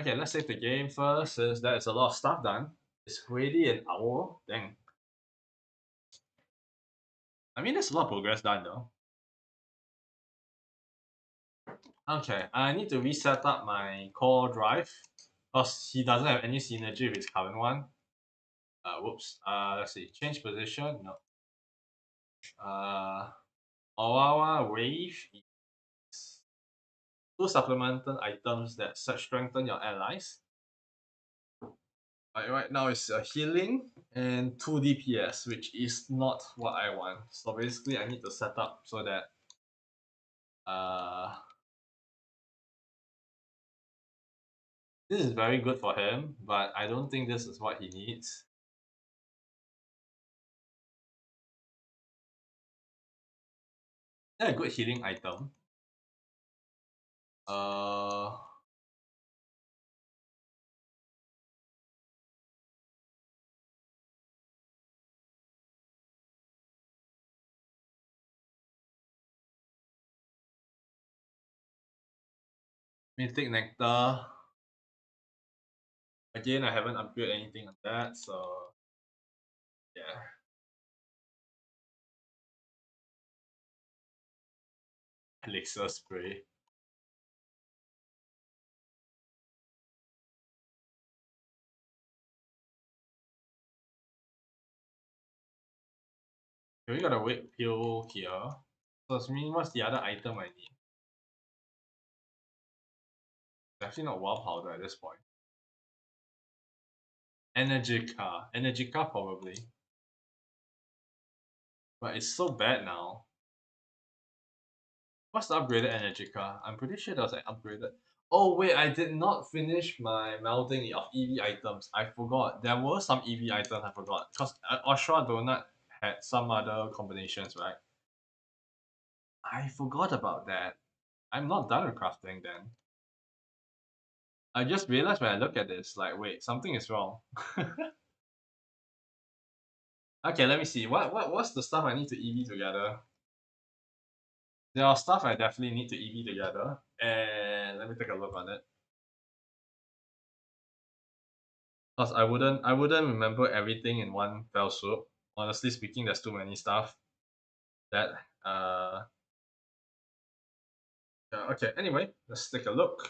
A: okay, let's save the game first since there is a lot of stuff done. It's already an hour. Dang. I mean, there's a lot of progress done though. Okay, I need to reset up my core drive because he doesn't have any synergy with his current one. Whoops. Let's see. Change position. No. Uh, Awawa Wave is two supplemental items that strengthen your allies. Right now it's a healing and 2 DPS, which is not what I want. So basically I need to set up so that uh this is very good for him, but I don't think this is what he needs. Yeah, a good healing item. Uh Mythic Nectar. Again, I haven't upgraded anything on that, so yeah. Elixir spray. Okay, we got a weight pill here. So it's mean what's the other item I need? Definitely not wild powder at this point. Energica. Energica probably. But it's so bad now. What's the upgraded Energica? I'm pretty sure that was like upgraded. Oh wait, I did not finish my melding of EV items. I forgot. There were some EV items I forgot. Because Oshra Donut had some other combinations, right? I forgot about that. I'm not done with crafting then. I just realized when I look at this, like, wait, something is wrong. Okay, let me see. What's the stuff I need to EV together? There are stuff I definitely need to EV together, and let me take a look on it. Cause I wouldn't remember everything in one fell swoop. Honestly speaking, there's too many stuff that yeah, okay. Anyway, let's take a look.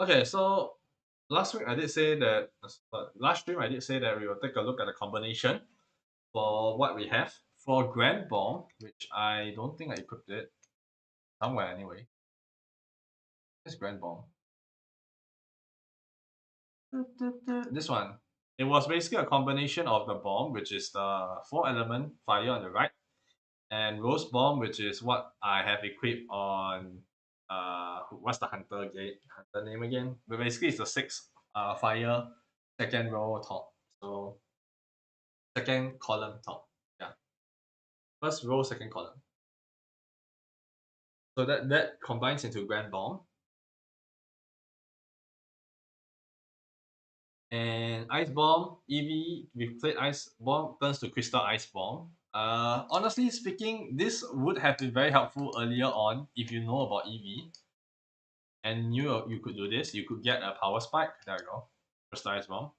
A: Okay, so last week I did say that last stream I did say that we will take a look at the combination for what we have for Grand Bomb, which I don't think I equipped it somewhere anyway. It's Grand Bomb. This one. It was basically a combination of the bomb, which is the 4 element fire on the right, and Rose Bomb, which is what I have equipped on what's the hunter name again? But basically it's the 6 fire second row top. So second column top. Yeah. First row, second column. So that combines into Grand Bomb. And Ice Bomb, EV with Plate Ice Bomb turns to Crystal Ice Bomb. Honestly speaking, this would have been very helpful earlier on if you know about EV and you could do this. You could get a Power Spike. There we go. Crystal Ice Bomb.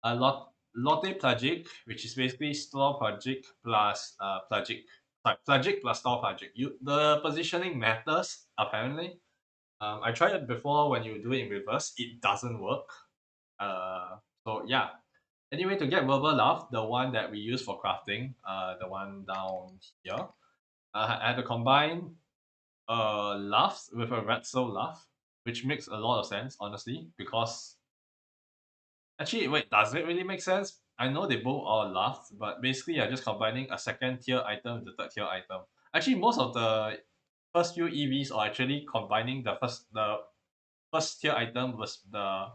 A: A Lotte Plagic, which is basically Store Plagic plus Plagic. Sorry, Plagic plus Store Plagic. The positioning matters apparently. I tried it before when you do it in reverse. It doesn't work. So yeah. Anyway, to get Verbal Love, the one that we use for crafting, the one down here, I had to combine Laughs with a Red Soul Laugh, which makes a lot of sense, honestly, because actually, wait, does it really make sense? I know they both are Laughs, but basically you're just combining a second tier item with the third tier item. Actually, most of the first few EVs are actually combining the first tier item with the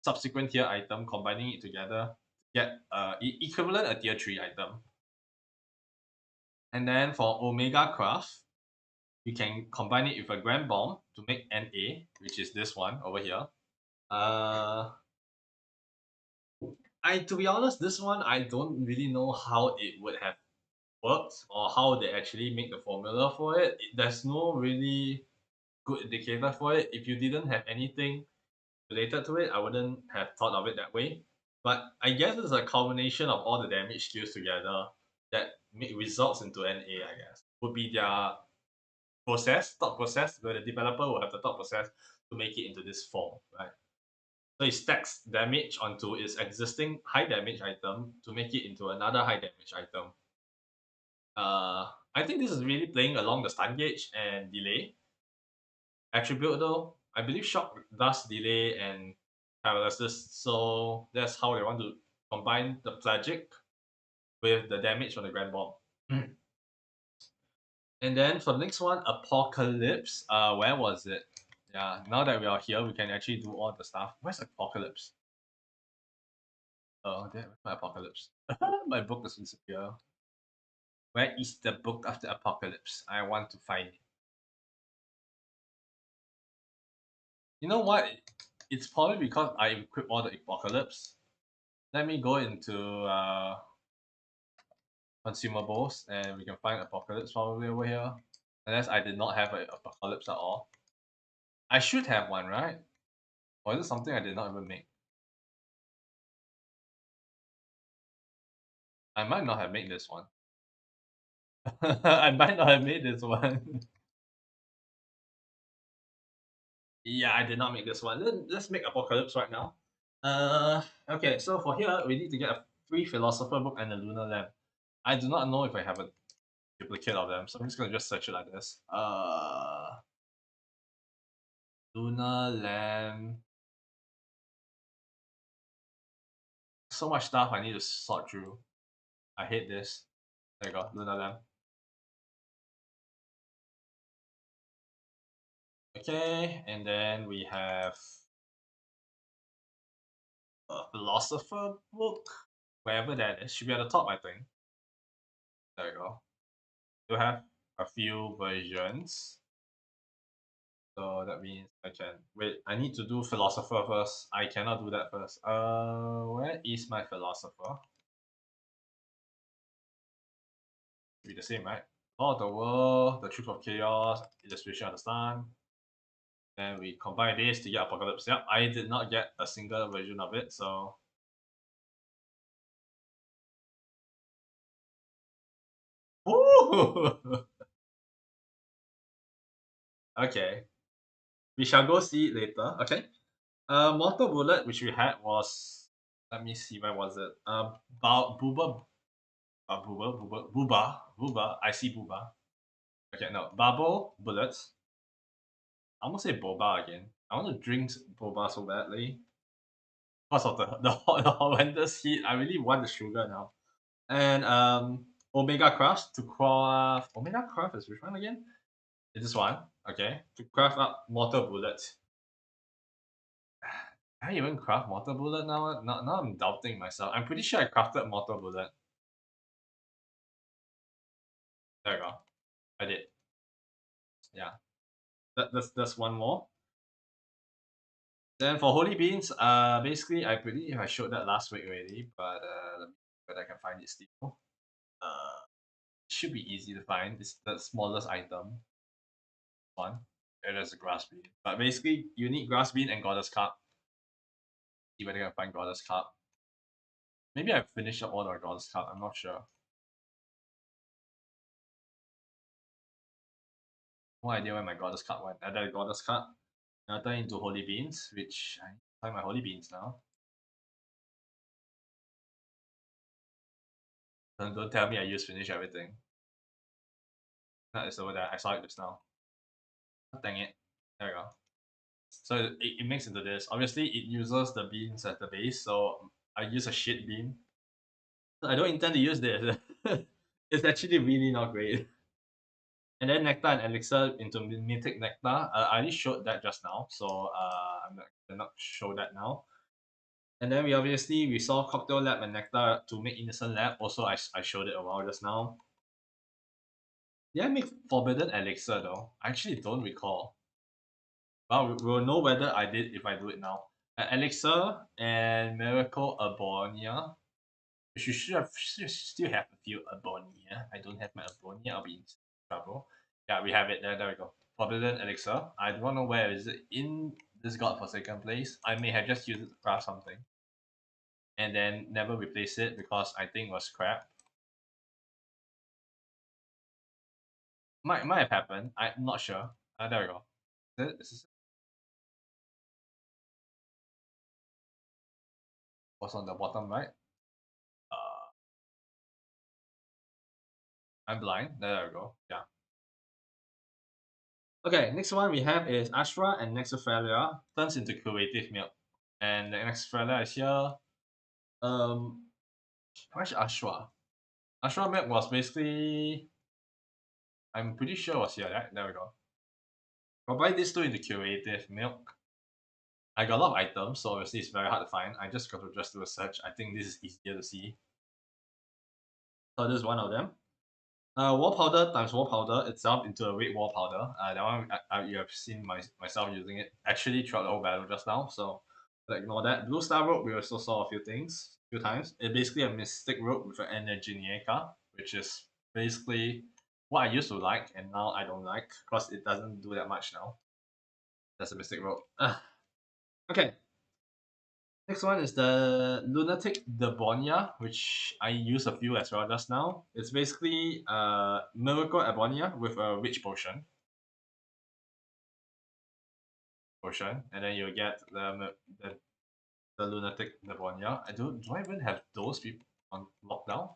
A: subsequent tier item, combining it together to get equivalent a tier 3 item. And then for Omega Craft, you can combine it with a Grand Bomb to make NA, which is this one over here. Uh, to be honest, this one I don't really know how it would have worked or how they actually make the formula for it. There's no really good indicator for it. If you didn't have anything related to it, I wouldn't have thought of it that way. But I guess it's a combination of all the damage skills together that results into NA, I guess. Would be their thought process, where the developer will have the thought process to make it into this form, right? So it stacks damage onto its existing high damage item to make it into another high damage item. I think this is really playing along the stun gauge and delay attribute though. I believe shock does delay and paralysis, so that's how they want to combine the Plagic with the damage from the Grand Bomb. And then for the next one, Apocalypse. Where was it? Yeah, now that we are here, we can actually do all the stuff. Where's Apocalypse? Oh, there, where's my Apocalypse? My book has disappeared. Where is the book after Apocalypse? I want to find it. You know what? It's probably because I equipped all the Apocalypse. Let me go into consumables and we can find Apocalypse probably over here. Unless I did not have an Apocalypse at all. I should have one, right? Or is it something I did not even make? I might not have made this one. I might not have made this one. Yeah, I did not make this one. Let's make Apocalypse right now. Okay, so for here, we need to get a free Philosopher book and a Lunar Lamp. I do not know if I have a duplicate of them, so I'm just gonna just search it like this. Lunar Lamp. So much stuff I need to sort through. I hate this. There you go, Lunar Lamp. Okay, and then we have a Philosopher book, wherever that is. Should be at the top, I think. There you go. You have a few versions. So that means I can wait. I need to do philosopher first. I cannot do that first. Where is my philosopher? Be the same, right? Law of the world, the truth of chaos, illustration of the sun. Then we combine this to get apocalypse. Yep, I did not get a single version of it, so ooh! Okay, we shall go see it later. Okay. Mortal bullet, which we had was, let me see, where was it? Booba, Booba. I see Booba. Okay, no, bubble bullets. I almost say boba again. I want to drink boba so badly because of the horrendous heat. I really want the sugar now. And Omega Craft to craft. Omega Craft is which one again? It's this one. Okay, to craft up mortar bullets. Can I even craft mortar bullet now? Now I'm doubting myself. I'm pretty sure I crafted mortar bullet. There you go. I did. Yeah. That's one more. Then for holy beans, basically I believe I showed that last week already, but let me see whether I can find it still. It should be easy to find. It's the smallest item. One. And there's a grass bean. But basically, you need grass bean and goddess cup. See whether I can find goddess cup. Maybe I've finished up all the goddess cup. I'm not sure. No idea where my goddess cup went. I did a goddess cup. Now I turn into holy beans, which I find my holy beans now. Don't tell me I just finished everything. That is over there. I saw it just now. Oh, dang it. There we go. So it makes into this. Obviously, it uses the beans as the base, so I use a shit bean. I don't intend to use this. It's actually really not great. And then nectar and elixir into mythic nectar. I already showed that just now, so I'm not gonna not show that now. And then we saw cocktail lab and nectar to make innocent lab. Also, I showed it a while just now. Did I make forbidden elixir though? I actually don't recall. Well, we'll know whether I did if I do it now. Elixir and Miracle Abonia. Should still have a few Abonia. I don't have my Abonia. I'll be in trouble. Yeah, we have it. There we go. Forbidden Elixir. I don't know where is it in this godforsaken place. I may have just used it to craft something. And then never replace it because I think it was crap. Might have happened. I'm not sure. There we go. Is it? was on the bottom right. Uh, I'm blind. There we go. Yeah. Okay, next one we have is Ashra and Nexophalia turns into curative milk. And the Nexophalia is here. Where's Ashra? Ashra milk was basically, I'm pretty sure it was here, right? There we go. Combine these two into curative milk. I got a lot of items, so obviously it's very hard to find. I just got to just do a search. I think this is easier to see. So this is one of them. Wall powder times wall powder itself into a red wall powder. That one you have seen myself using it actually throughout the whole battle just now. So ignore that. Blue star rope we also saw a few times. It's basically a mystic rope with an Energinica, which is basically what I used to like and now I don't like because it doesn't do that much now. That's a mystic rope. Okay. Next one is the Lunatic Debonia, which I used a few as well just now. It's basically Miracle Ebonia with a Witch potion, and then you get the Lunatic Debonia. Do I even have those people on lockdown?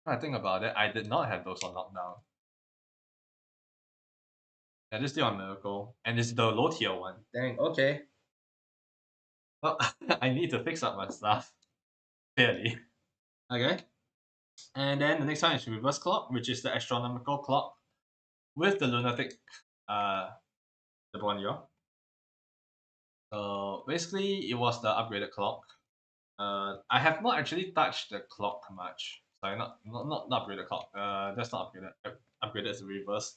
A: I think about it, I did not have those on lockdown. Yeah, this still on Miracle, and it's the low tier one. Dang, okay. Well, I need to fix up my stuff, clearly. Okay. And then the next one is Reverse Clock, which is the astronomical clock with the lunatic the Bonyo. So basically it was the upgraded clock. I have not actually touched the clock much. Sorry, not upgraded clock. That's not upgraded. Upgraded is the reverse.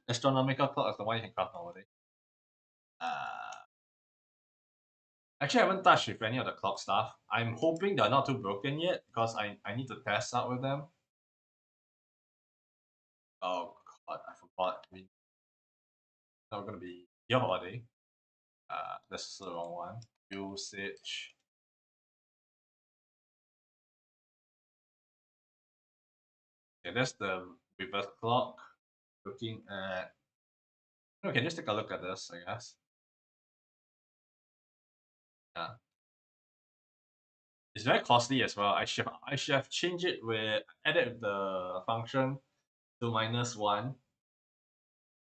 A: Astronomical clock is the one you can craft normally. Actually, I haven't touched with any of the clock stuff. I'm hoping they're not too broken yet because I need to test out with them. Oh god, I forgot. We're not gonna be here holiday. That's the wrong one. Usage. Okay, that's the reverse clock. Looking at. Okay, just take a look at this, I guess. Yeah. It's very costly as well. I should have changed it with added the function to -1.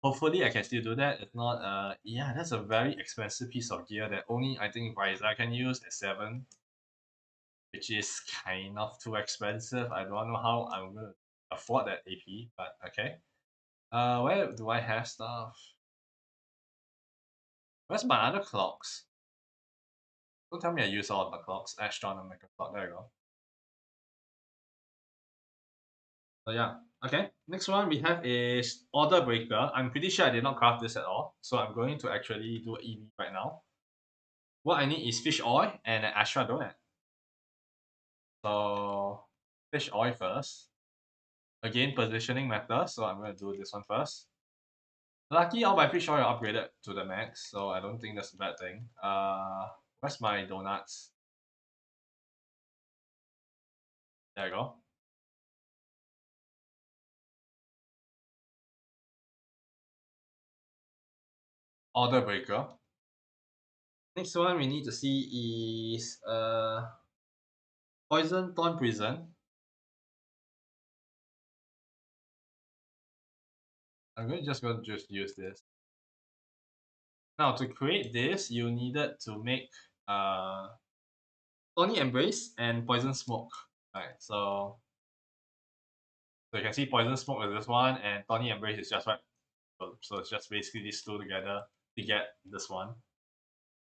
A: Hopefully I can still do that. If not, yeah, that's a very expensive piece of gear that only I think Ryza can use at 7, which is kind of too expensive. I don't know how I'm gonna afford that AP, but okay. Where do I have stuff? Where's my other clocks? Don't tell me I use all of the clocks. Astronomical clock. There you go. So yeah. Okay. Next one we have is Order Breaker. I'm pretty sure I did not craft this at all. So I'm going to actually do EV right now. What I need is fish oil and an Astra donut. So fish oil first. Again, positioning matters, so I'm going to do this one first. Lucky all my fish oil are upgraded to the max, so I don't think that's a bad thing. Where's my donuts? There you go. Order Breaker. Next one we need to see is Poison Thorn Prison. I'm going to just use this. Now to create this, you needed to make Thorny Embrace and Poison Smoke. Right, so you can see Poison Smoke is this one and Thorny Embrace is just right. So it's just basically these two together to get this one.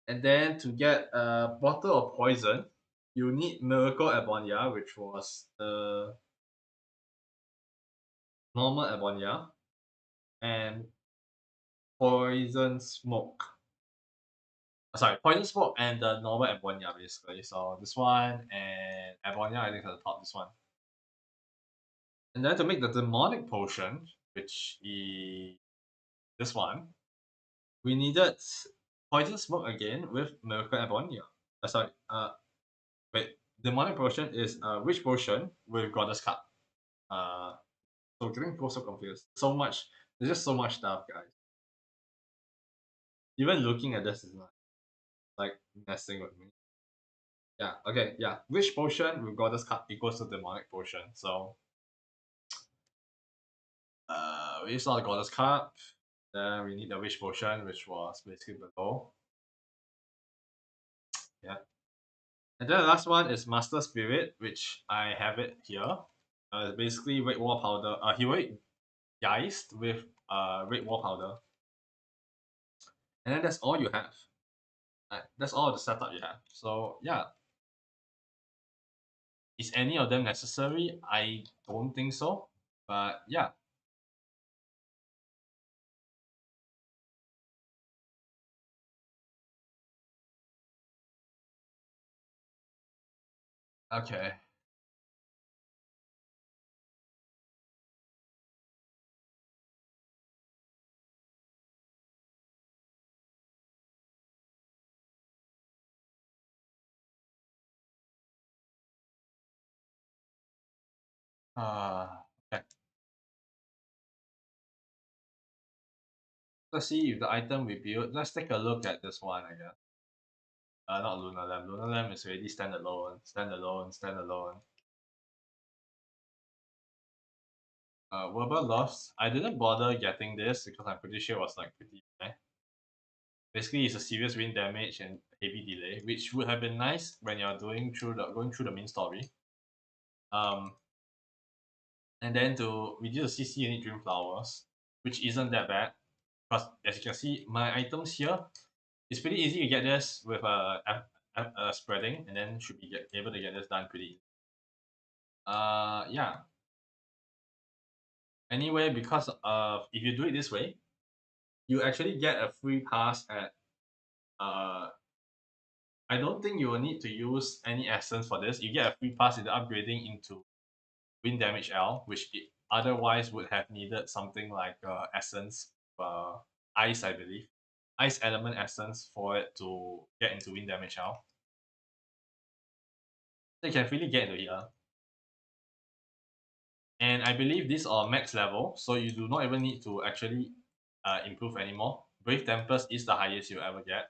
A: And then to get a bottle of poison, you need Miracle Ebonia, which was the normal Ebonia, and Poison Smoke. Sorry, Poison Smoke and the normal Ebonia basically. So this one and Ebonia, I think at the top, this one. And then to make the demonic potion, which is this one, we needed Poison Smoke again with Miracle Ebonia. Sorry, wait, demonic potion is Witch potion with Goddess Cup. So getting people so confused. So much. There's just so much stuff, guys. Even looking at this is not like messing with me. Yeah, okay, yeah. Wish potion with goddess card equals to demonic potion. So we saw the goddess card. Then we need the wish potion, which was basically below. Yeah. And then the last one is Master Spirit, which I have it here. Basically red wall powder. Heroic Geist with red wall powder. And then that's all you have. That's all the setup you have. So yeah, is any of them necessary? I don't think so. But yeah, okay. Okay. Let's see if the item we build. Let's take a look at this one, I guess. Not Lunar Lamp. Lunar Lamp is already standalone, standalone, standalone. Verbal Lost. I didn't bother getting this because I'm pretty sure it was like pretty meh. Basically, it's a serious wind damage and heavy delay, which would have been nice when you're going through the main story. Um, and then to reduce the CC, you need Dream Flowers, which isn't that bad. Because as you can see, my items here, it's pretty easy to get this with spreading, and then should be able to get this done pretty easy. Yeah. Anyway, because if you do it this way, you actually get a free pass at I don't think you will need to use any essence for this. You get a free pass in the upgrading into wind damage L, which it otherwise would have needed something like essence, ice, I believe, ice element essence for it to get into wind damage L. So you can really get into here. And I believe these are max level, so you do not even need to actually improve anymore. Brave Tempest is the highest you ever get.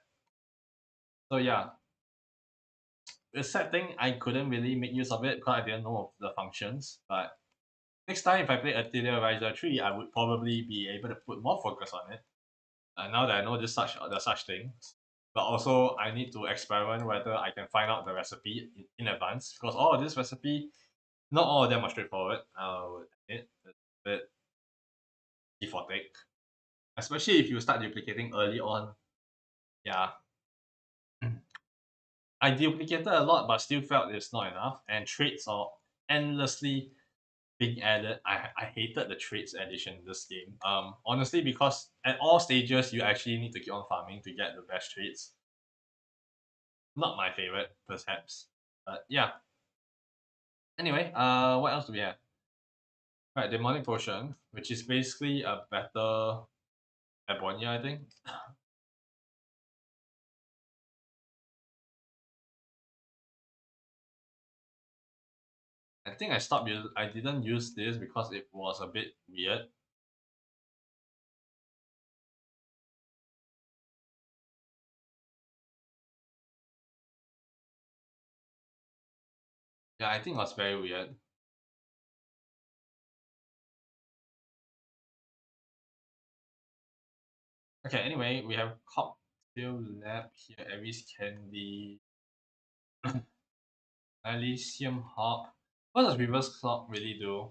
A: So yeah, the sad thing I couldn't really make use of it because I didn't know of the functions. But next time if I play Atelier Ryza 3, I would probably be able to put more focus on it. Now that I know there's such things. But also I need to experiment whether I can find out the recipe in advance because all of this recipe, not all of them are straightforward. I would admit, it's a bit give or take. Especially if you start duplicating early on. Yeah. I duplicated a lot but still felt it's not enough. And traits are endlessly being added. I hated the traits addition in this game. Honestly, because at all stages you actually need to keep on farming to get the best traits. Not my favorite, perhaps. But yeah. Anyway, what else do we have? Right, demonic potion, which is basically a better Ebonia, I think. I think I didn't use this because it was a bit weird. Yeah, I think it was very weird. Okay, anyway, we have cocktail lab here, Aries candy, Elysium hop. What does reverse clock really do?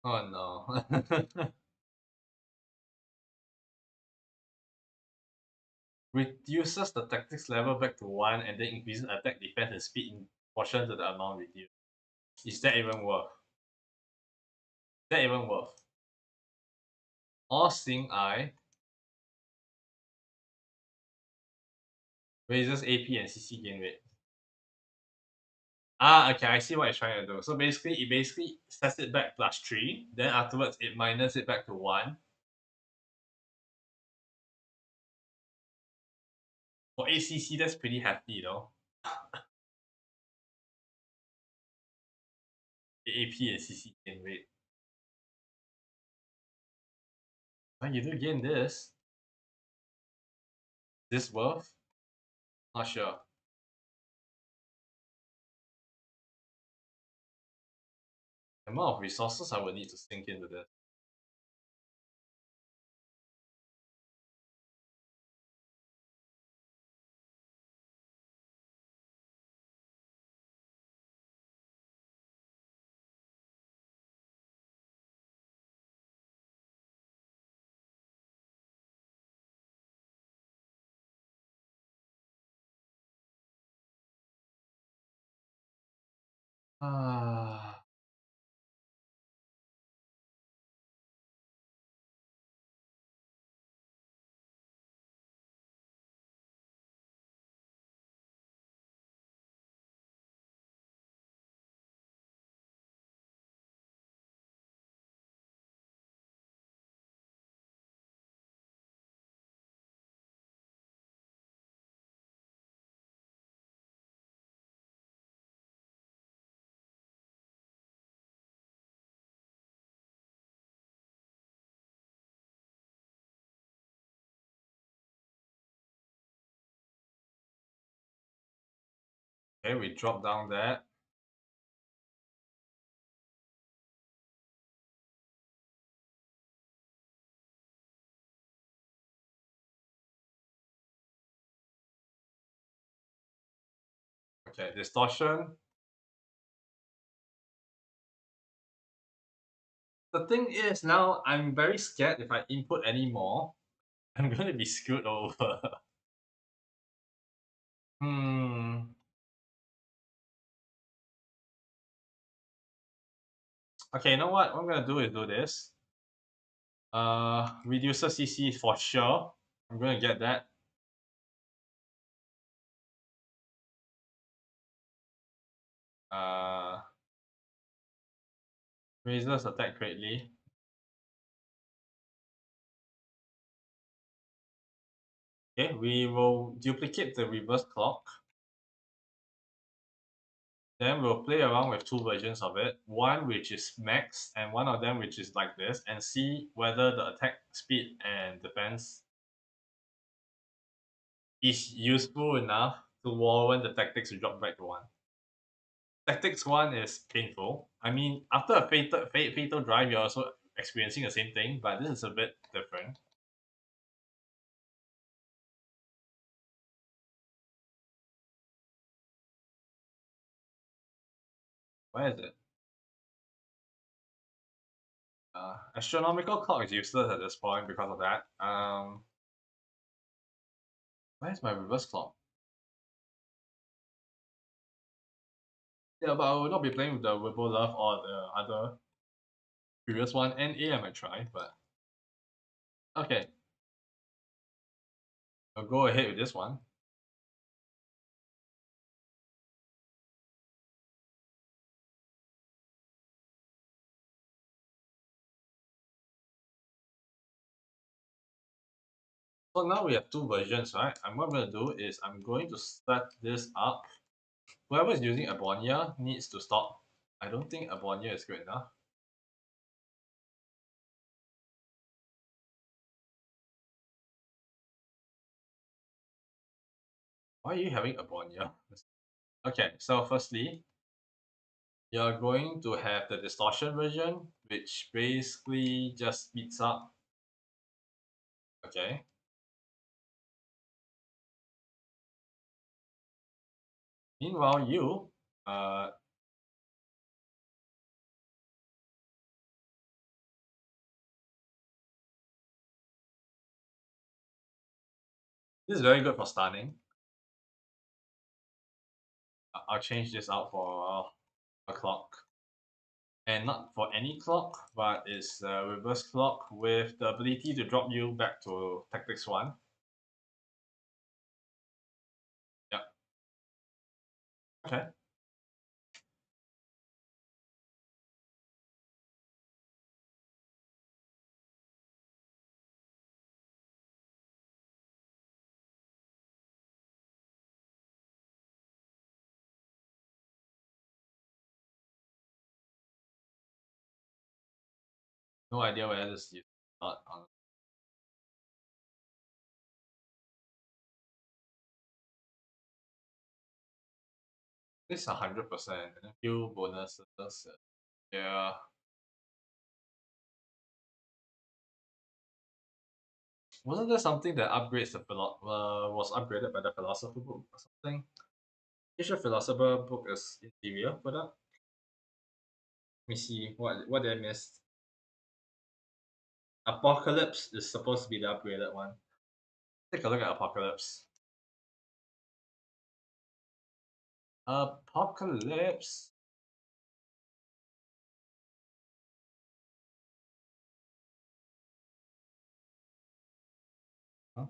A: Oh no. Reduces the tactics level back to 1 and then increases attack defense and speed in proportion to the amount reduced. Is that even worth? Is that even worth? All Seeing Eye raises AP and CC gain rate. Okay, I see what it's trying to do. So basically, it basically sets it back +3, then afterwards it minus it back to 1, For ACC, that's pretty hefty though. AAP and CC gain weight. Well, you do gain this. This worth? Not sure. The amount of resources I would need to sink into this. Ah. Okay, we drop down that. Okay, distortion. The thing is, now I'm very scared if I input any more, I'm going to be screwed over. Hmm. Okay, you know what? What I'm going to do is do this. Reducer CC for sure. I'm going to get that. Razor's attack greatly. Okay, we will duplicate the reverse clock. Then we'll play around with two versions of it. One which is max and one of them which is like this, and see whether the attack speed and defense is useful enough to warrant the tactics to drop back to 1. Tactics 1 is painful. I mean, after a fatal drive, you're also experiencing the same thing, but this is a bit different. Where is it? Astronomical clock is useless at this point because of that. Where's my reverse clock? Yeah, but I will not be playing with the Whipple Love or the other previous one. NA I might try, but okay. I'll go ahead with this one. So now we have two versions, right? And what I'm going to do is I'm going to start this up. Whoever is using Abonia needs to stop. I don't think Abonia is good enough. Why are you having Abonia? Okay, so firstly, you're going to have the distortion version, which basically just speeds up. Okay. Meanwhile, you, this is very good for stunning. I'll change this out for a clock. And not for any clock, but it's a reverse clock with the ability to drop you back to Tactics 1. Yep. Okay. No idea whether this is not on. This is 100% and a few bonuses. Yeah. Wasn't there something that upgrades the was upgraded by the philosopher book or something? Is your philosopher book is inferior for that? Let me see what did I miss. Apocalypse is supposed to be the upgraded one. Take a look at Apocalypse. Apocalypse. Huh?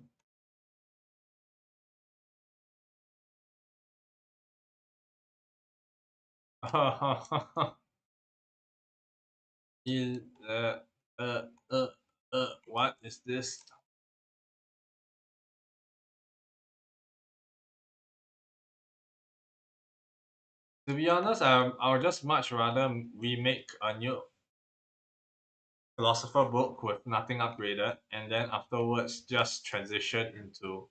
A: Il, what is this? To be honest, I would just much rather remake a new philosopher book with nothing upgraded, and then afterwards just transition into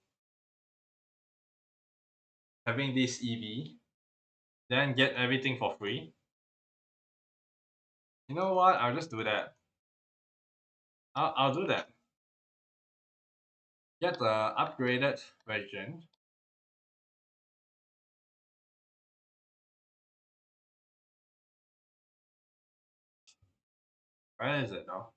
A: having this EV, then get everything for free. You know what? I'll just do that. I'll do that. Get the upgraded version. Where is it now?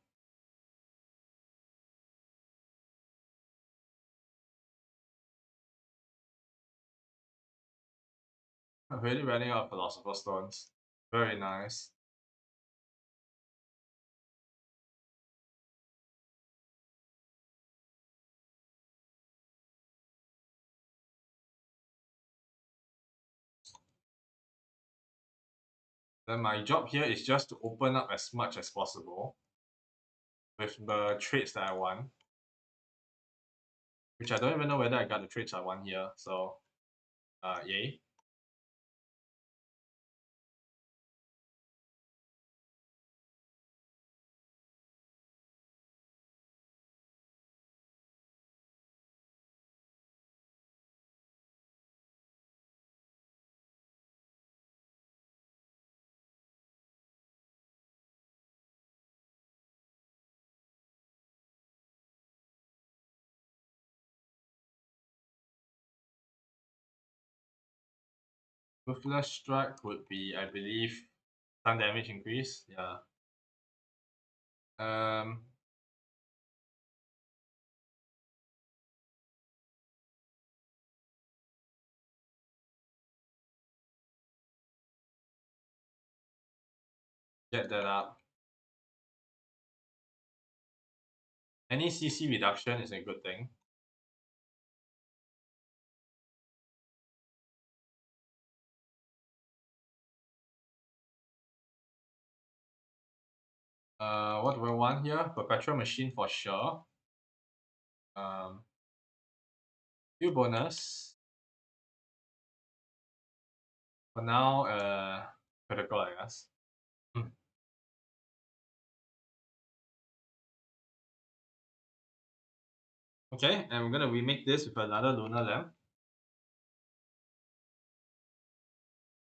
A: I'm really running out of philosopher stones. Very nice. Then my job here is just to open up as much as possible with the traits that I want. Which I don't even know whether I got the traits I want here, so yay. Ruthless Strike would be, I believe, stun damage increase. Yeah. Um, get that up. Any CC reduction is a good thing. What do I want here? Perpetual Machine for sure. Few bonus. For now, critical, I guess. Hmm. Okay, and we're gonna remake this with another lunar lamp.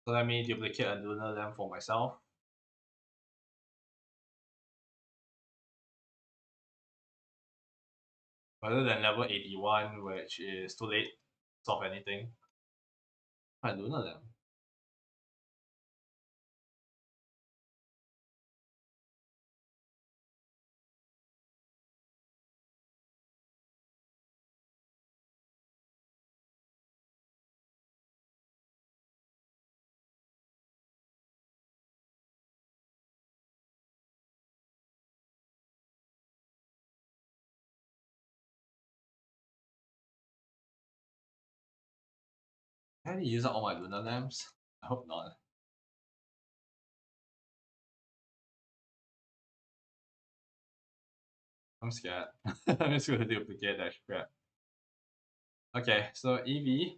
A: So let me duplicate a lunar lamp for myself. Rather than level 81, which is too late to solve anything. A lunar lamp. Can I use up all my lunar lamps? I hope not. I'm scared. I'm just gonna duplicate that crap. Okay, so EV.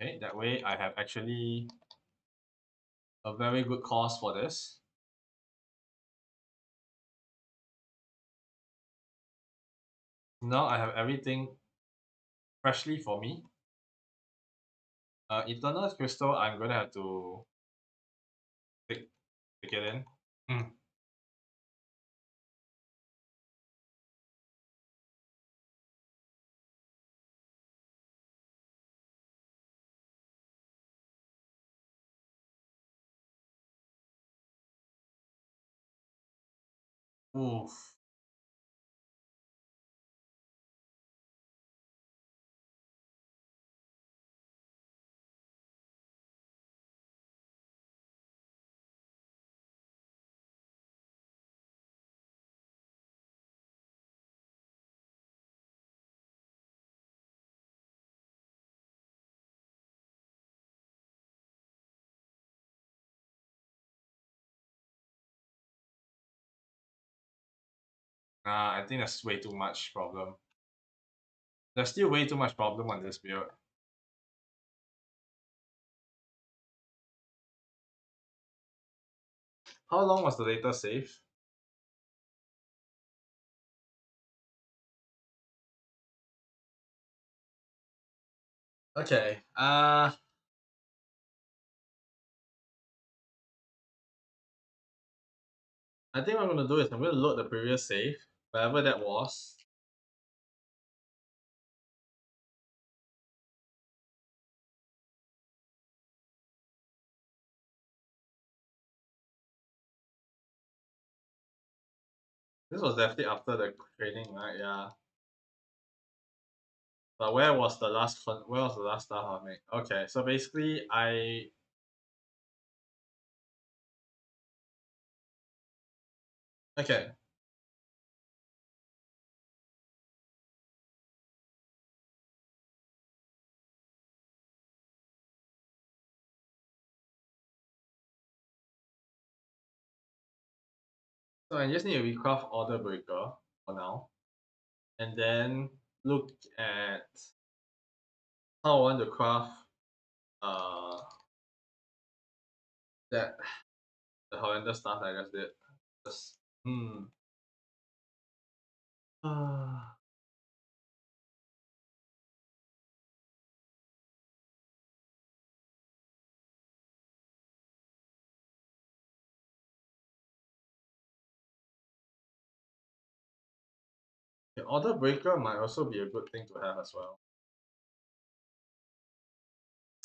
A: Okay, that way I have actually a very good cause for this. Now I have everything freshly for me. Eternal Crystal, I'm gonna have to take it in. Mm. Oof. Nah, I think that's way too much problem. There's still way too much problem on this build. How long was the data save? Okay. I think what I'm gonna do is I'm gonna load the previous save, wherever that was. This was definitely after the training, right? Yeah. But where was the last where was the last stuff I made? Okay, so basically okay. So I just need to recraft order breaker for now. And then look at how I want to craft uh that the horrendous stuff I just did. Just, hmm. The order breaker might also be a good thing to have as well.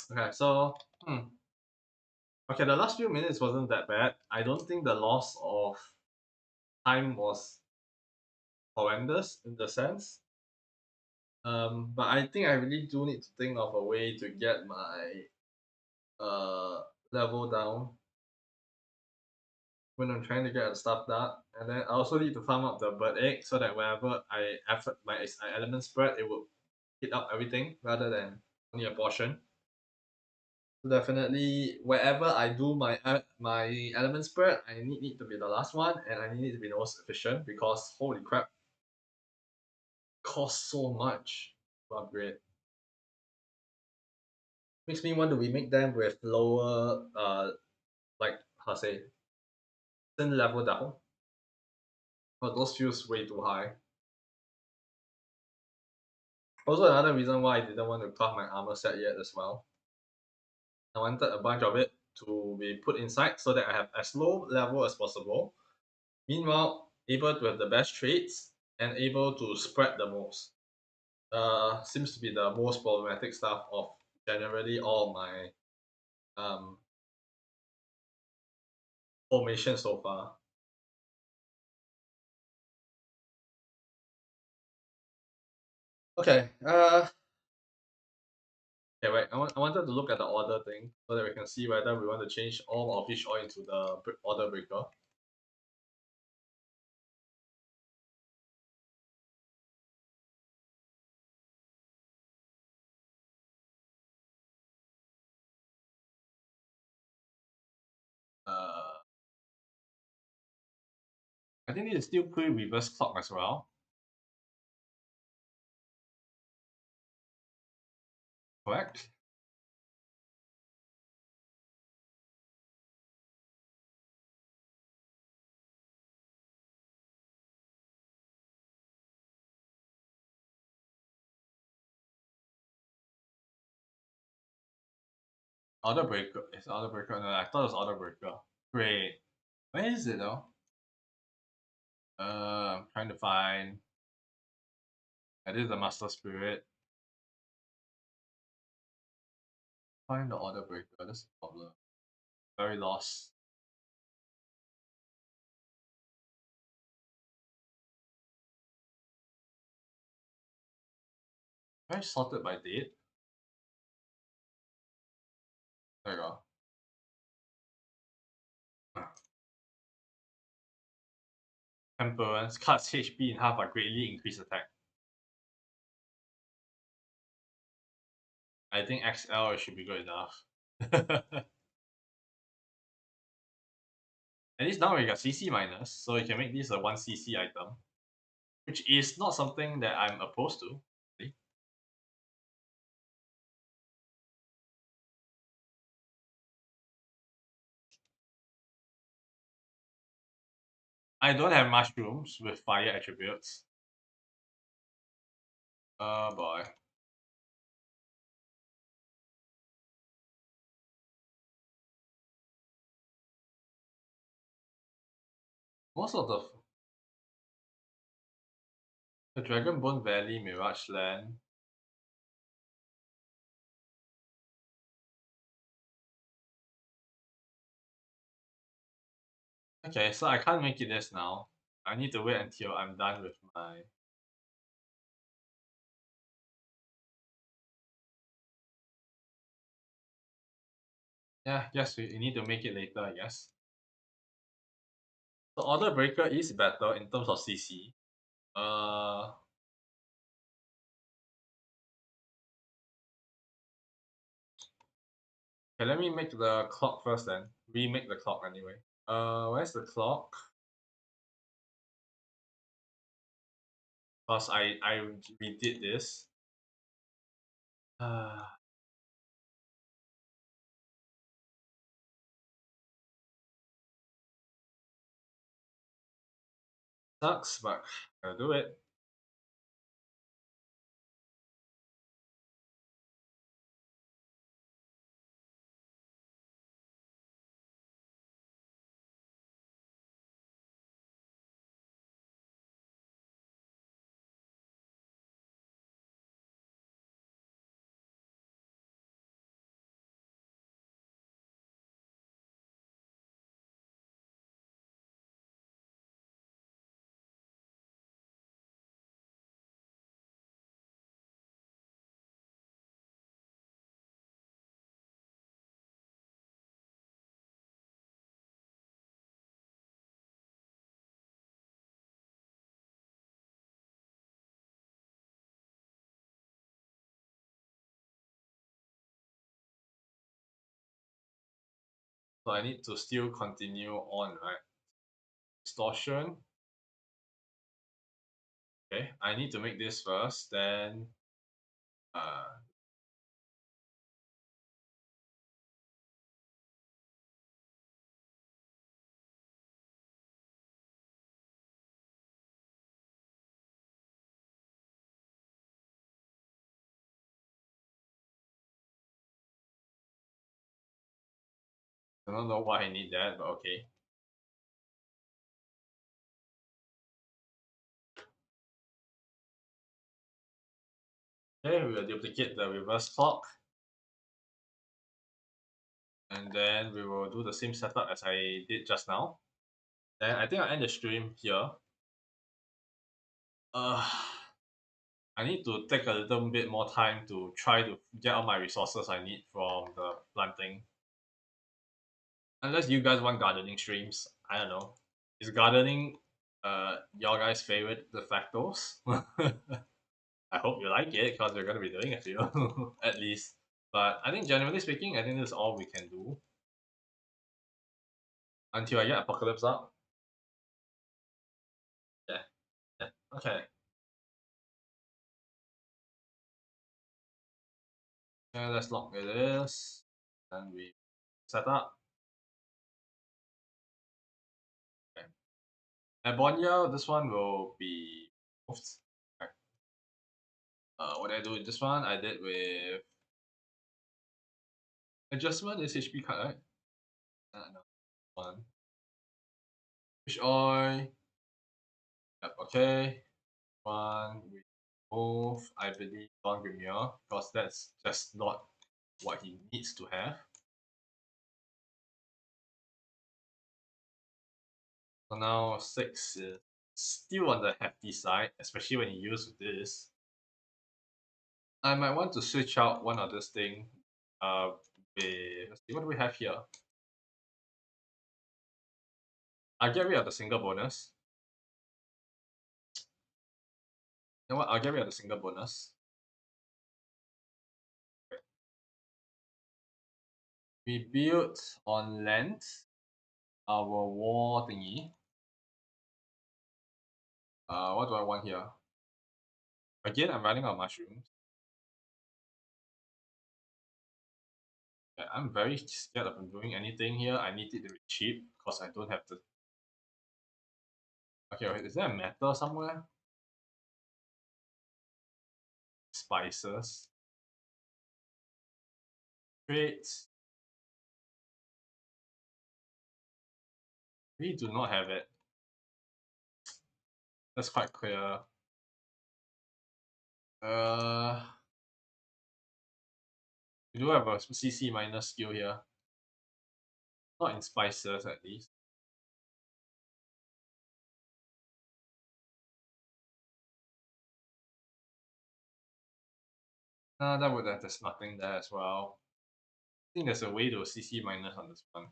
A: Okay, so okay, the last few minutes wasn't that bad. I don't think the loss of time was horrendous in the sense. But I think I really do need to think of a way to get my level down when I'm trying to get the stuff done. And then I also need to farm up the bird egg so that whenever I effort my element spread, it will hit up everything rather than only a portion. So definitely, wherever I do my element spread, I need to be the last one, and I need to be the most efficient because holy crap, costs so much to upgrade. Makes me wonder we make them with lower like how to say thin level down. But those feels way too high. Also another reason why I didn't want to craft my armor set yet as well. I wanted a bunch of it to be put inside so that I have as low level as possible. Meanwhile, able to have the best traits and able to spread the most. Seems to be the most problematic stuff of generally all my um, formation so far. Okay. Okay, wait. I wanted to look at the order thing so that we can see whether we want to change all of fish oil into the order breaker. Uh, I think it's still pre reverse clock as well. Correct. Order breaker. It's order breaker. No, I thought it was order breaker. Great. Where is it though? I'm trying to find. I did the master spirit. Find the order breaker. That's the problem. Very lost. Very sorted by date. There you go. Temperance cuts HP in half but greatly increase attack. I think XL should be good enough. At least now we got CC minus, so you can make this a 1 CC item, which is not something that I'm opposed to. See? I don't have mushrooms with fire attributes. Oh boy. Most of the Dragonbone Valley Mirage Land. Okay, so I can't make it this now. I need to wait until I'm done with my. Yeah, yes, we need to make it later, I guess. The Order Breaker is better in terms of CC. Uh, okay, let me make the clock first then. Remake the clock anyway. Where's the clock? Because I redid this. Uh, sucks, but I'll do it. So I need to still continue on, right? Distortion. Okay, I need to make this first, then uh I don't know why I need that, but okay. Okay, we will duplicate the reverse clock. And then we will do the same setup as I did just now. Then I think I'll end the stream here. Uh, I need to take a little bit more time to try to get all my resources I need from the planting. Unless you guys want gardening streams, I don't know. Is gardening your guys' favorite de factos? I hope you like it because we're gonna be doing a few at least. But I think generally speaking, I think this is all we can do until I get Apocalypse up. Yeah, yeah. Okay. Yeah, let's lock it is. Then we set up. Okay. Ebonia, this one will be moved. Okay. What did I do with this one? I did with Adjustment is HP card, right? No. One. Fish oil. Yep, okay. One. We move, I believe, Don Grimier, because that's just not what he needs to have. So now 6 is still on the hefty side, especially when you use this. I might want to switch out one of this thing. Let's see, what do we have here? I'll get rid of the single bonus. You know what? I'll get rid of the single bonus. We built on land our war thingy. What do I want here? Again, I'm running out of mushrooms. Yeah, I'm very scared of doing anything here. I need it to be cheap because I don't have the. Okay, wait, is there a metal somewhere? Spices. Traits. We do not have it. That's quite clear. Uh, we do have a CC minus skill here. Not in spices, at least. There's nothing there as well. I think there's a way to CC minus on this one.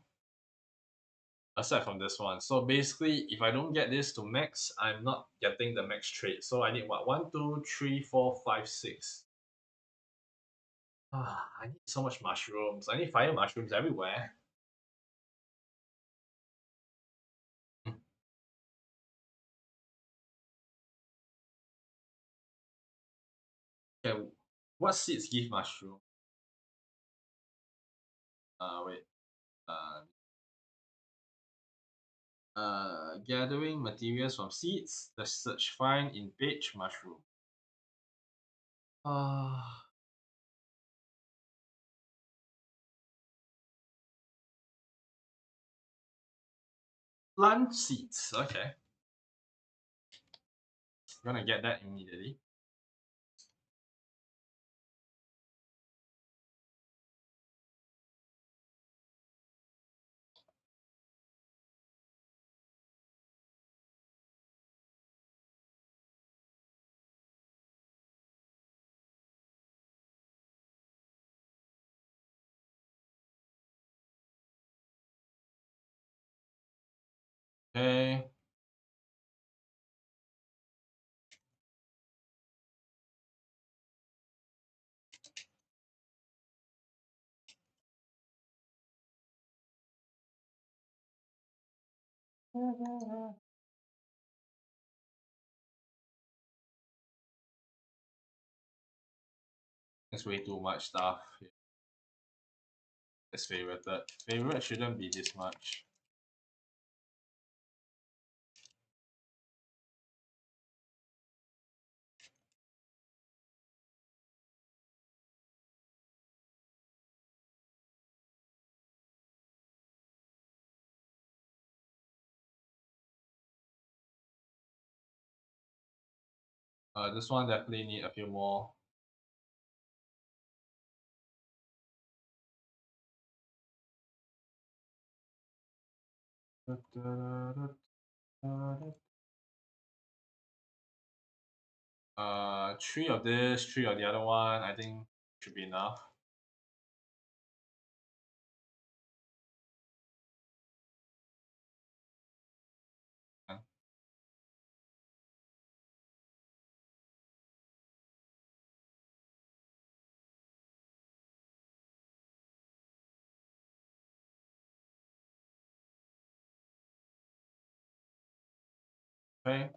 A: Aside from this one. So basically, if I don't get this to max, I'm not getting the max trait. So I need what? 1, 2, 3, 4, 5, 6. I need so much mushrooms. I need fire mushrooms everywhere. Okay, what seeds give mushroom? Wait. Gathering materials from seeds. The search find in page mushroom. Uh, plant seeds. Okay. Gonna get that immediately. Okay. There's way too much stuff. It's favorited. Favorite shouldn't be this much. This one definitely need a few more. Three of this, three of the other one. I think should be enough. Yeah. Okay.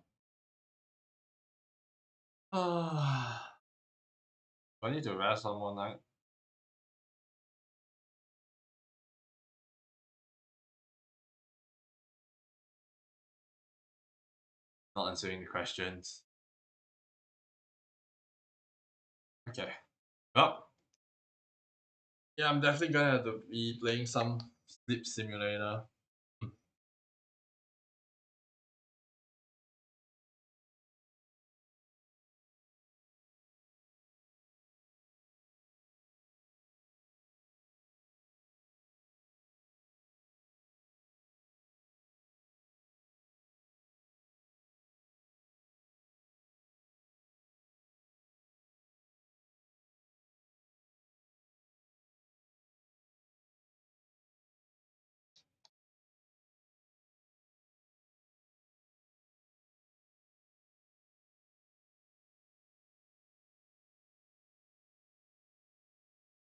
A: I need to rest one more night. Not answering the questions. Okay. Well, Yeah, I'm definitely gonna have to be playing some sleep simulator.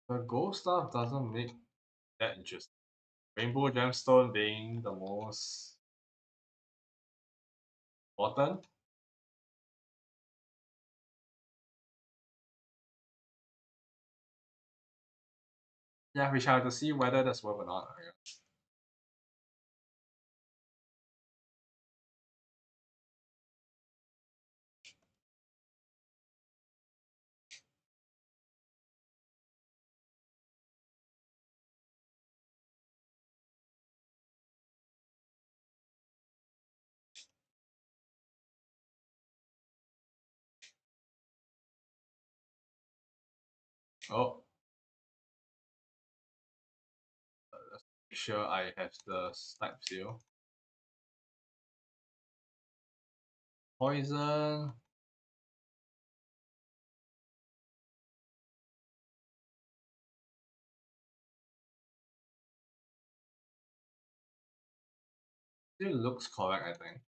A: The gold stuff doesn't make that interesting. Rainbow gemstone being the most important. Yeah, we shall have to see whether that's worth or not. Oh, let's make sure I have the snipe seal. Poison. Still looks correct, I think.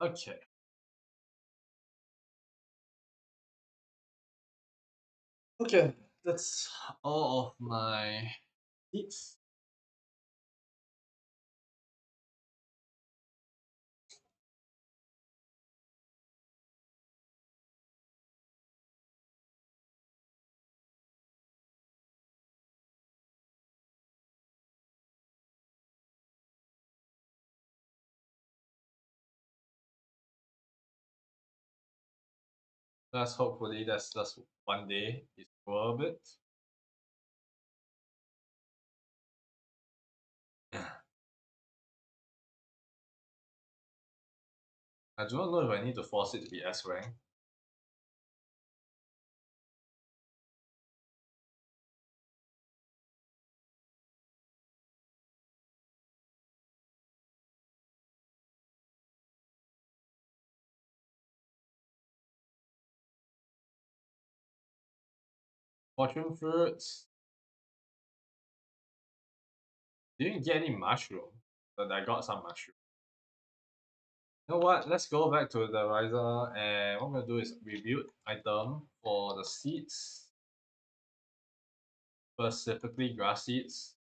A: Okay. Okay, that's all of my needs. Let's hopefully that's just one day is worth it. I do not know if I need to force it to be S rank. Fortune fruits. Didn't get any mushroom, but I got some mushroom. You know what? Let's go back to the Ryza, and what I'm gonna do is rebuild item for the seeds, specifically grass seeds.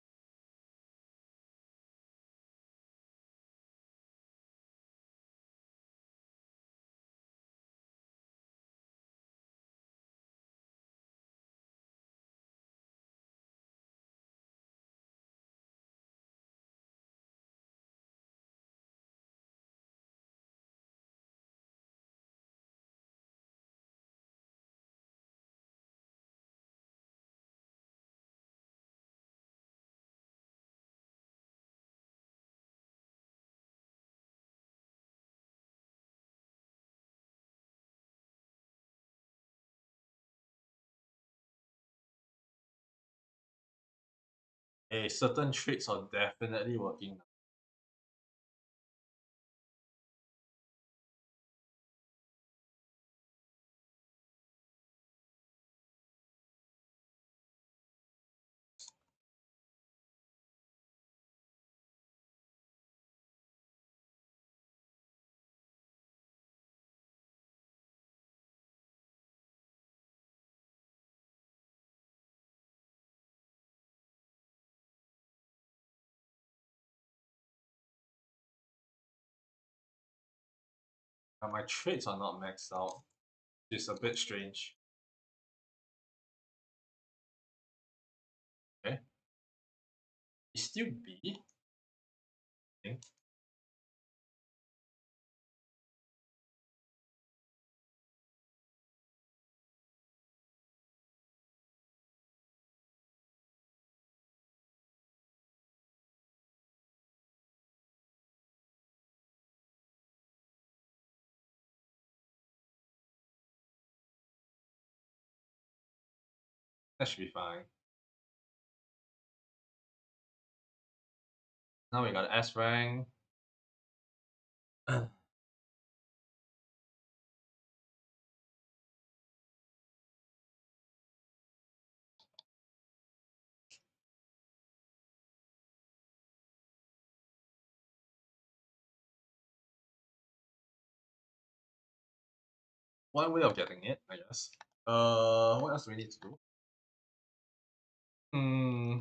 A: Hey, certain traits are definitely working. And my traits are not maxed out. It's a bit strange. Okay. It's still B. I think. That should be fine. Now we got S rank. One way of getting it, I guess. What else do we need to do? Hmm.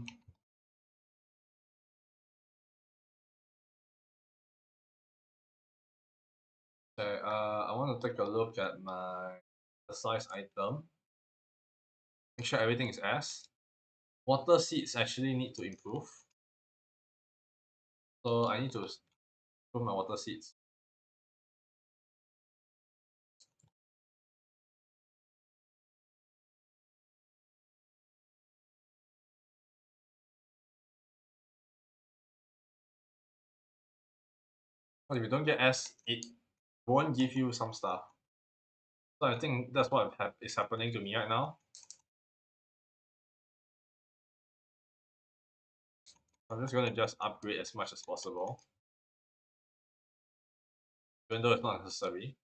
A: Okay, I want to take a look at my size item. Make sure everything is S. Water seeds actually need to improve. So I need to improve my water seeds. But if you don't get S, it won't give you some stuff. So I think that's what is happening to me right now. I'm just going to upgrade as much as possible. Even though it's not necessary.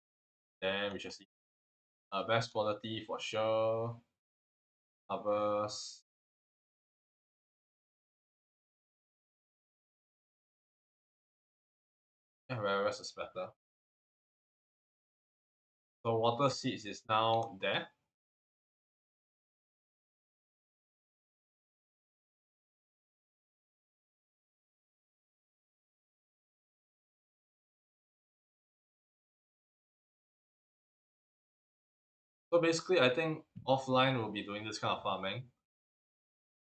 A: Then we shall see. Best quality for sure. Others. Yeah, rarest is better. So water seeds is now there. So basically, I think offline will be doing this kind of farming.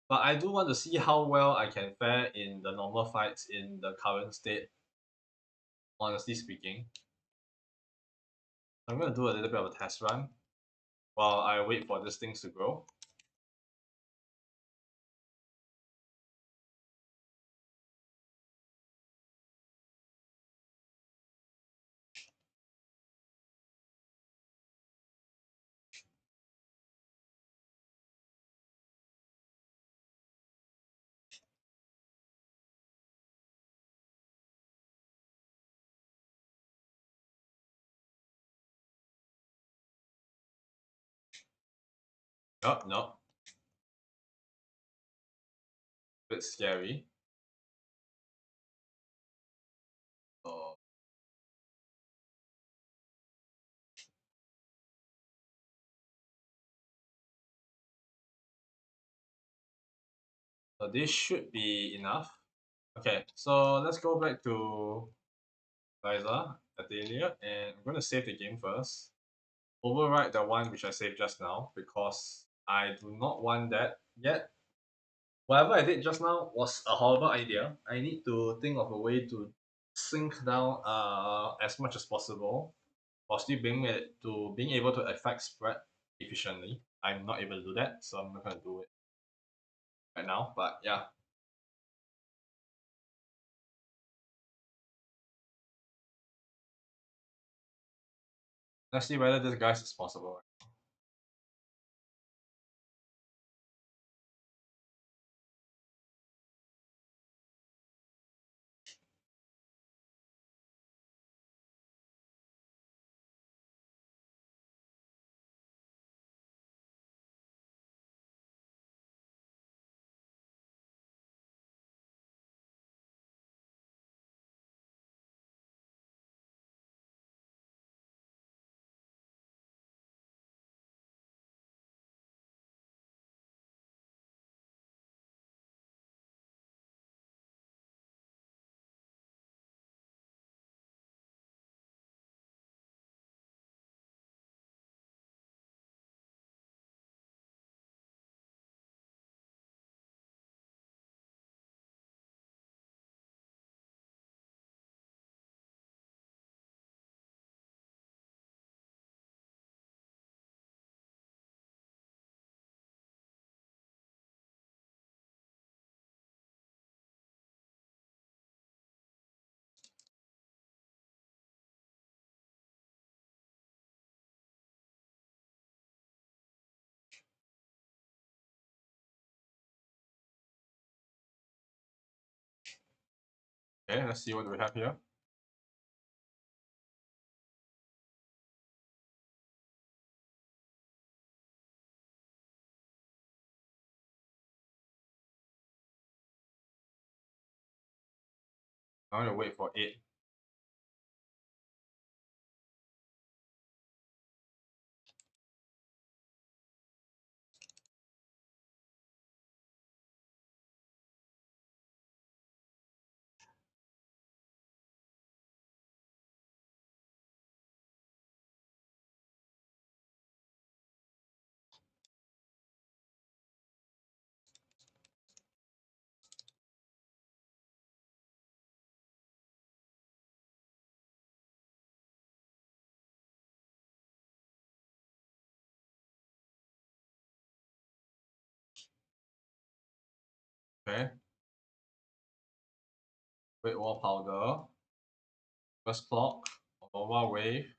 A: But I do want to see how well I can fare in the normal fights in the current state, honestly speaking. I'm going to do a little bit of a test run while I wait for these things to grow. Oh, no. Bit scary. So, so this should be enough. Okay, so let's go back to Ryza, Atelier, and I'm going to save the game first. Overwrite the one which I saved just now because I do not want that yet. Whatever I did just now was a horrible idea. I need to think of a way to sink down as much as possible while still being able to affect spread efficiently. I'm not able to do that, so I'm not gonna do it right now. But yeah, let's see whether this guy's is possible. Okay, let's see what we have here. I'm gonna wait for 8. Okay. Great Wall Powder. First Clock. Nova Wave.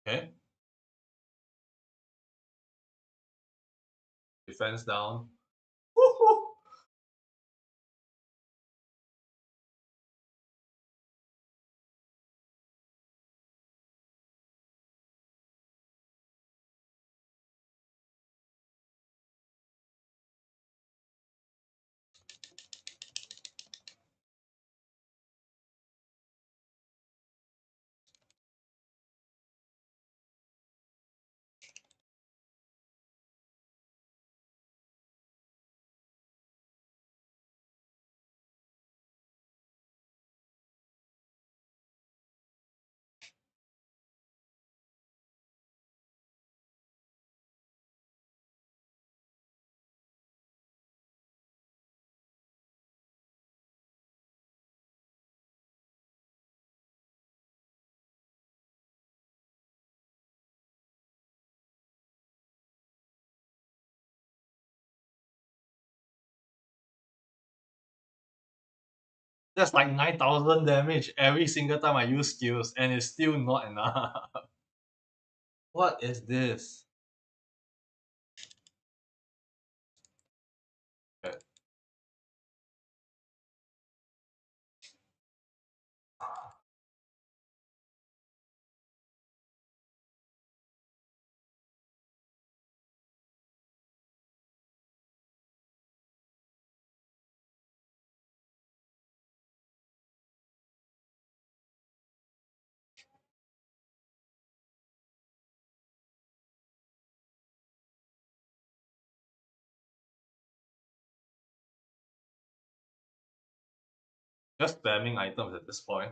A: Okay. Defense down. Woohoo! That's like 9,000 damage every single time I use skills, and it's still not enough. What is this? Okay. Just spamming items at this point.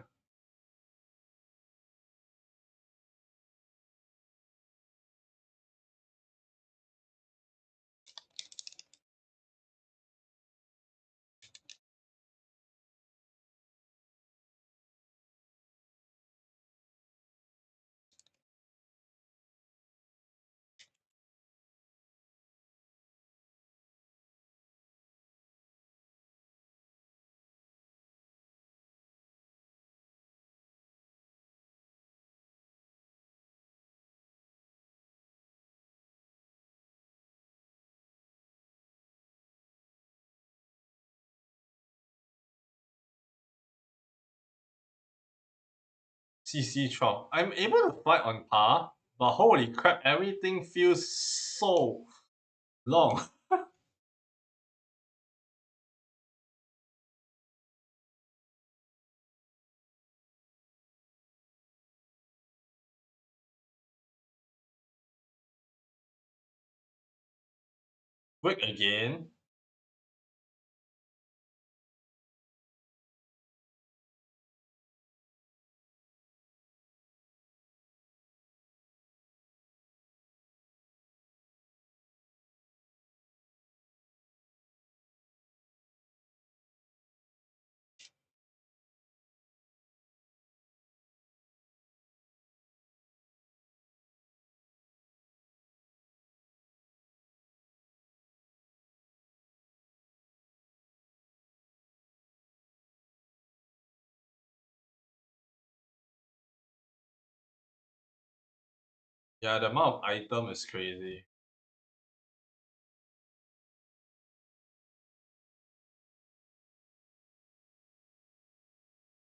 A: CC 12. I'm able to fight on par, but holy crap, everything feels so long. Quick again. Yeah, the amount of item is crazy.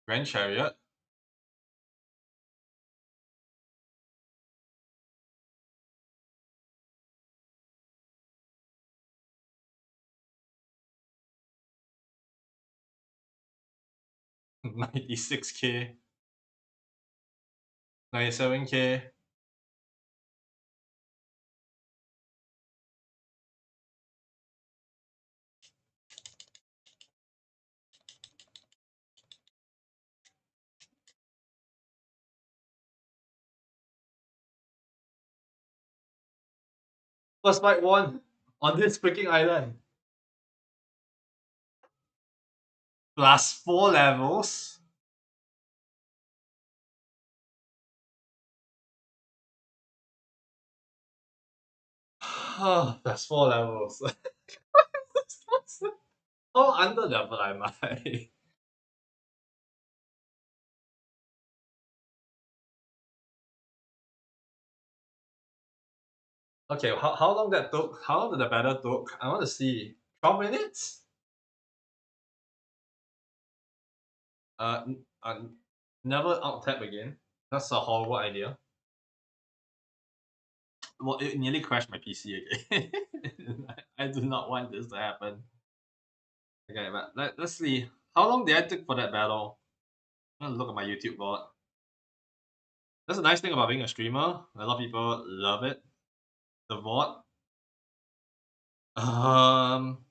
A: Grand Chariot. 96k. 97k. First fight one on this freaking island. Plus 4 levels. That's 4 levels. How under level am I? Okay, how long that took? How long did the battle took? I want to see. 12 minutes? Never out tap again. That's a horrible idea. Well, it nearly crashed my PC again. I do not want this to happen. Okay, but let's see. How long did I take for that battle? I'm gonna look at my YouTube board. That's a nice thing about being a streamer. A lot of people love it. The VOD. Um,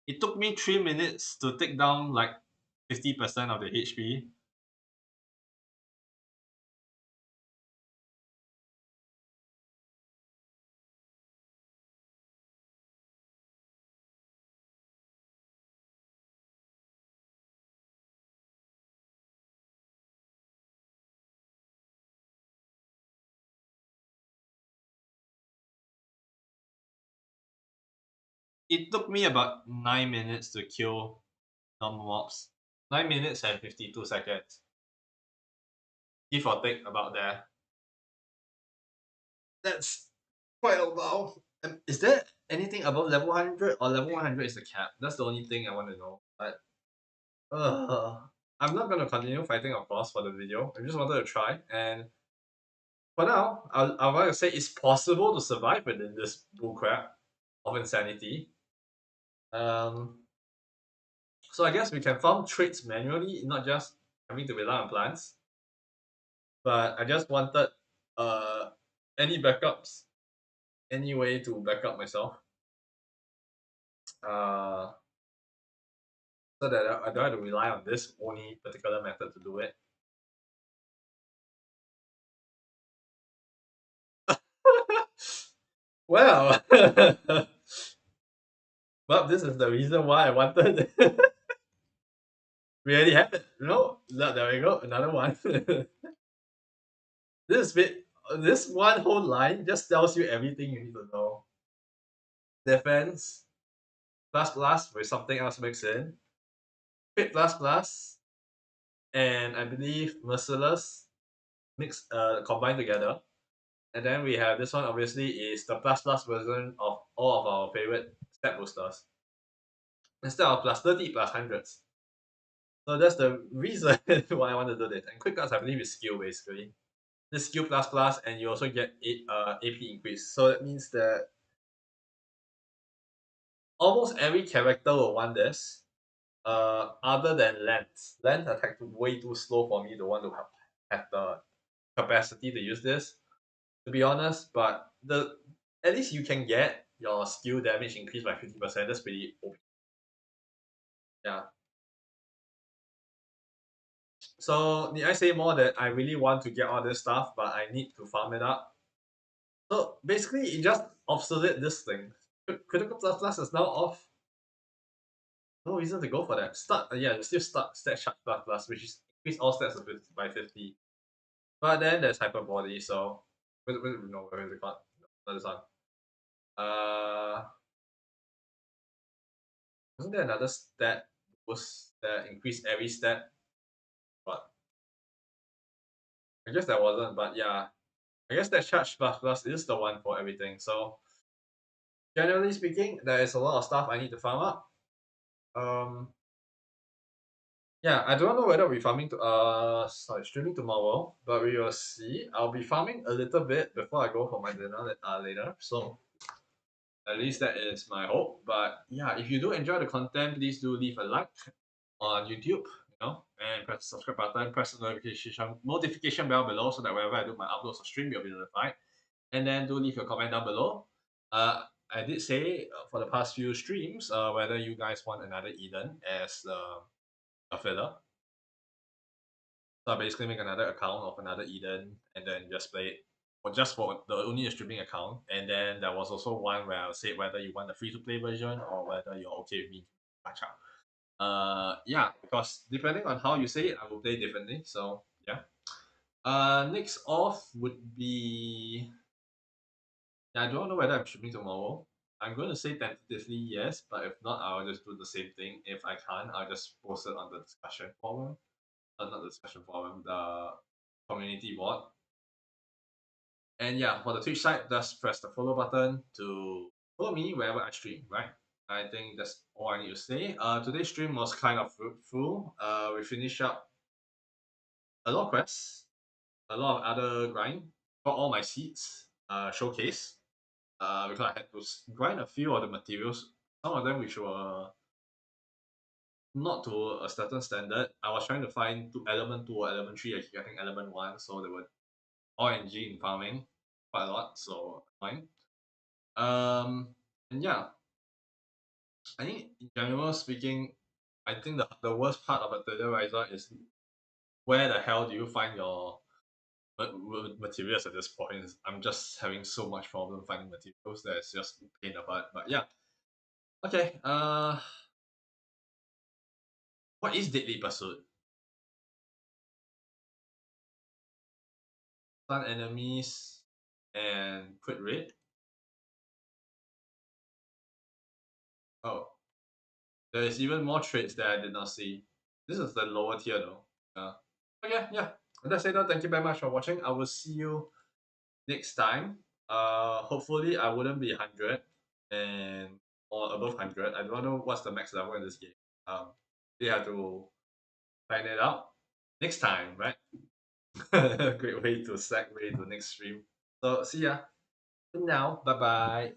A: it took me 3 minutes to take down like 50% of the HP. It took me about 9 minutes to kill normal mobs. 9 minutes and 52 seconds. Give or take about there. That's quite a while. Is there anything above level 100 or level 100 is the cap? That's the only thing I want to know. But I'm not gonna continue fighting, of course, for the video. I just wanted to try, and for now, I want to say it's possible to survive within this bullcrap of insanity. Um, so I guess we can farm traits manually, not just having to rely on plants. But I just wanted uh any backups, any way to back up myself. Uh, so that I don't have to rely on this only particular method to do it. Well, well, this is the reason why I wanted. We already have it. No, there we go. Another one. this bit, this one whole line just tells you everything you need to know. Defense plus plus with something else mixed in. Crit plus plus, and I believe merciless mix combined together. And then we have this one obviously is the plus plus version of all of our favorite stat boosters. Instead of plus 30 plus hundreds. So that's the reason why I want to do this. And quick cards, I believe, is skill basically. This skill plus plus, and you also get AP increase. So that means that almost every character will want this. Other than Lance. Lance attack way too slow for me to want to have the capacity to use this. To be honest, but the at least you can get your skill damage increased by 50%. That's pretty OP. Yeah. So need I say more that I really want to get all this stuff, but I need to farm it up. So basically, it just obsolete this thing. Critical plus plus is now off. No reason to go for that. Start, yeah, still start stat sharp plus plus, which is increase all stats by 50. But then there's hyper body, so no, where is it called? No, this one. Uh, wasn't there another stat was that increase every stat? But I guess that wasn't. But yeah, I guess that charge plus plus is the one for everything. So generally speaking, there is a lot of stuff I need to farm up. Um, yeah, I don't know whether we're farming to sorry, streaming tomorrow, but we will see. I'll be farming a little bit before I go for my dinner later. So at least that is my hope. But yeah, if you do enjoy the content, please do leave a like on YouTube, and press the subscribe button, press the notification bell below so that whenever I do my uploads or stream, you'll be notified. And then do leave your comment down below. I did say for the past few streams whether you guys want another Eden as a filler. So I basically make another account of another Eden and then just play it. Or just for the only streaming account. And then there was also one where I said whether you want the free to play version or whether you're okay with me gacha. Yeah, because depending on how you say it, I will play differently. So yeah. Next off would be, yeah, I don't know whether I'm streaming tomorrow. I'm going to say tentatively yes, but if not, I'll just do the same thing. If I can't, I'll just post it on the discussion forum. Not the discussion forum, the community board. And yeah, for the Twitch side, just press the follow button to follow me wherever I stream, right? I think that's all I need to say. Today's stream was kind of fruitful. We finished up a lot of quests, a lot of other grind, got all my seeds, showcase. Because I had to grind a few of the materials, some of them which were not to a certain standard. I was trying to find element 2 or element 3, I keep getting element 1, so they were RNG in farming quite a lot, so fine. And yeah, I think in general speaking, I think the worst part of Atelier Ryza is where the hell do you find your materials at this point? I'm just having so much problem finding materials that it's just a pain in the butt. But yeah, okay. What is Deadly Pursuit? Stun enemies and quit rate. Oh, there is even more traits that I did not see. This is the lower tier though. Okay, yeah. That's it. Thank you very much for watching. I will see you next time. Hopefully I wouldn't be 100 and or above 100. I don't know what's the max level in this game. We have to find it out next time, right? Great way to segue to next stream. So see ya. For now, bye bye.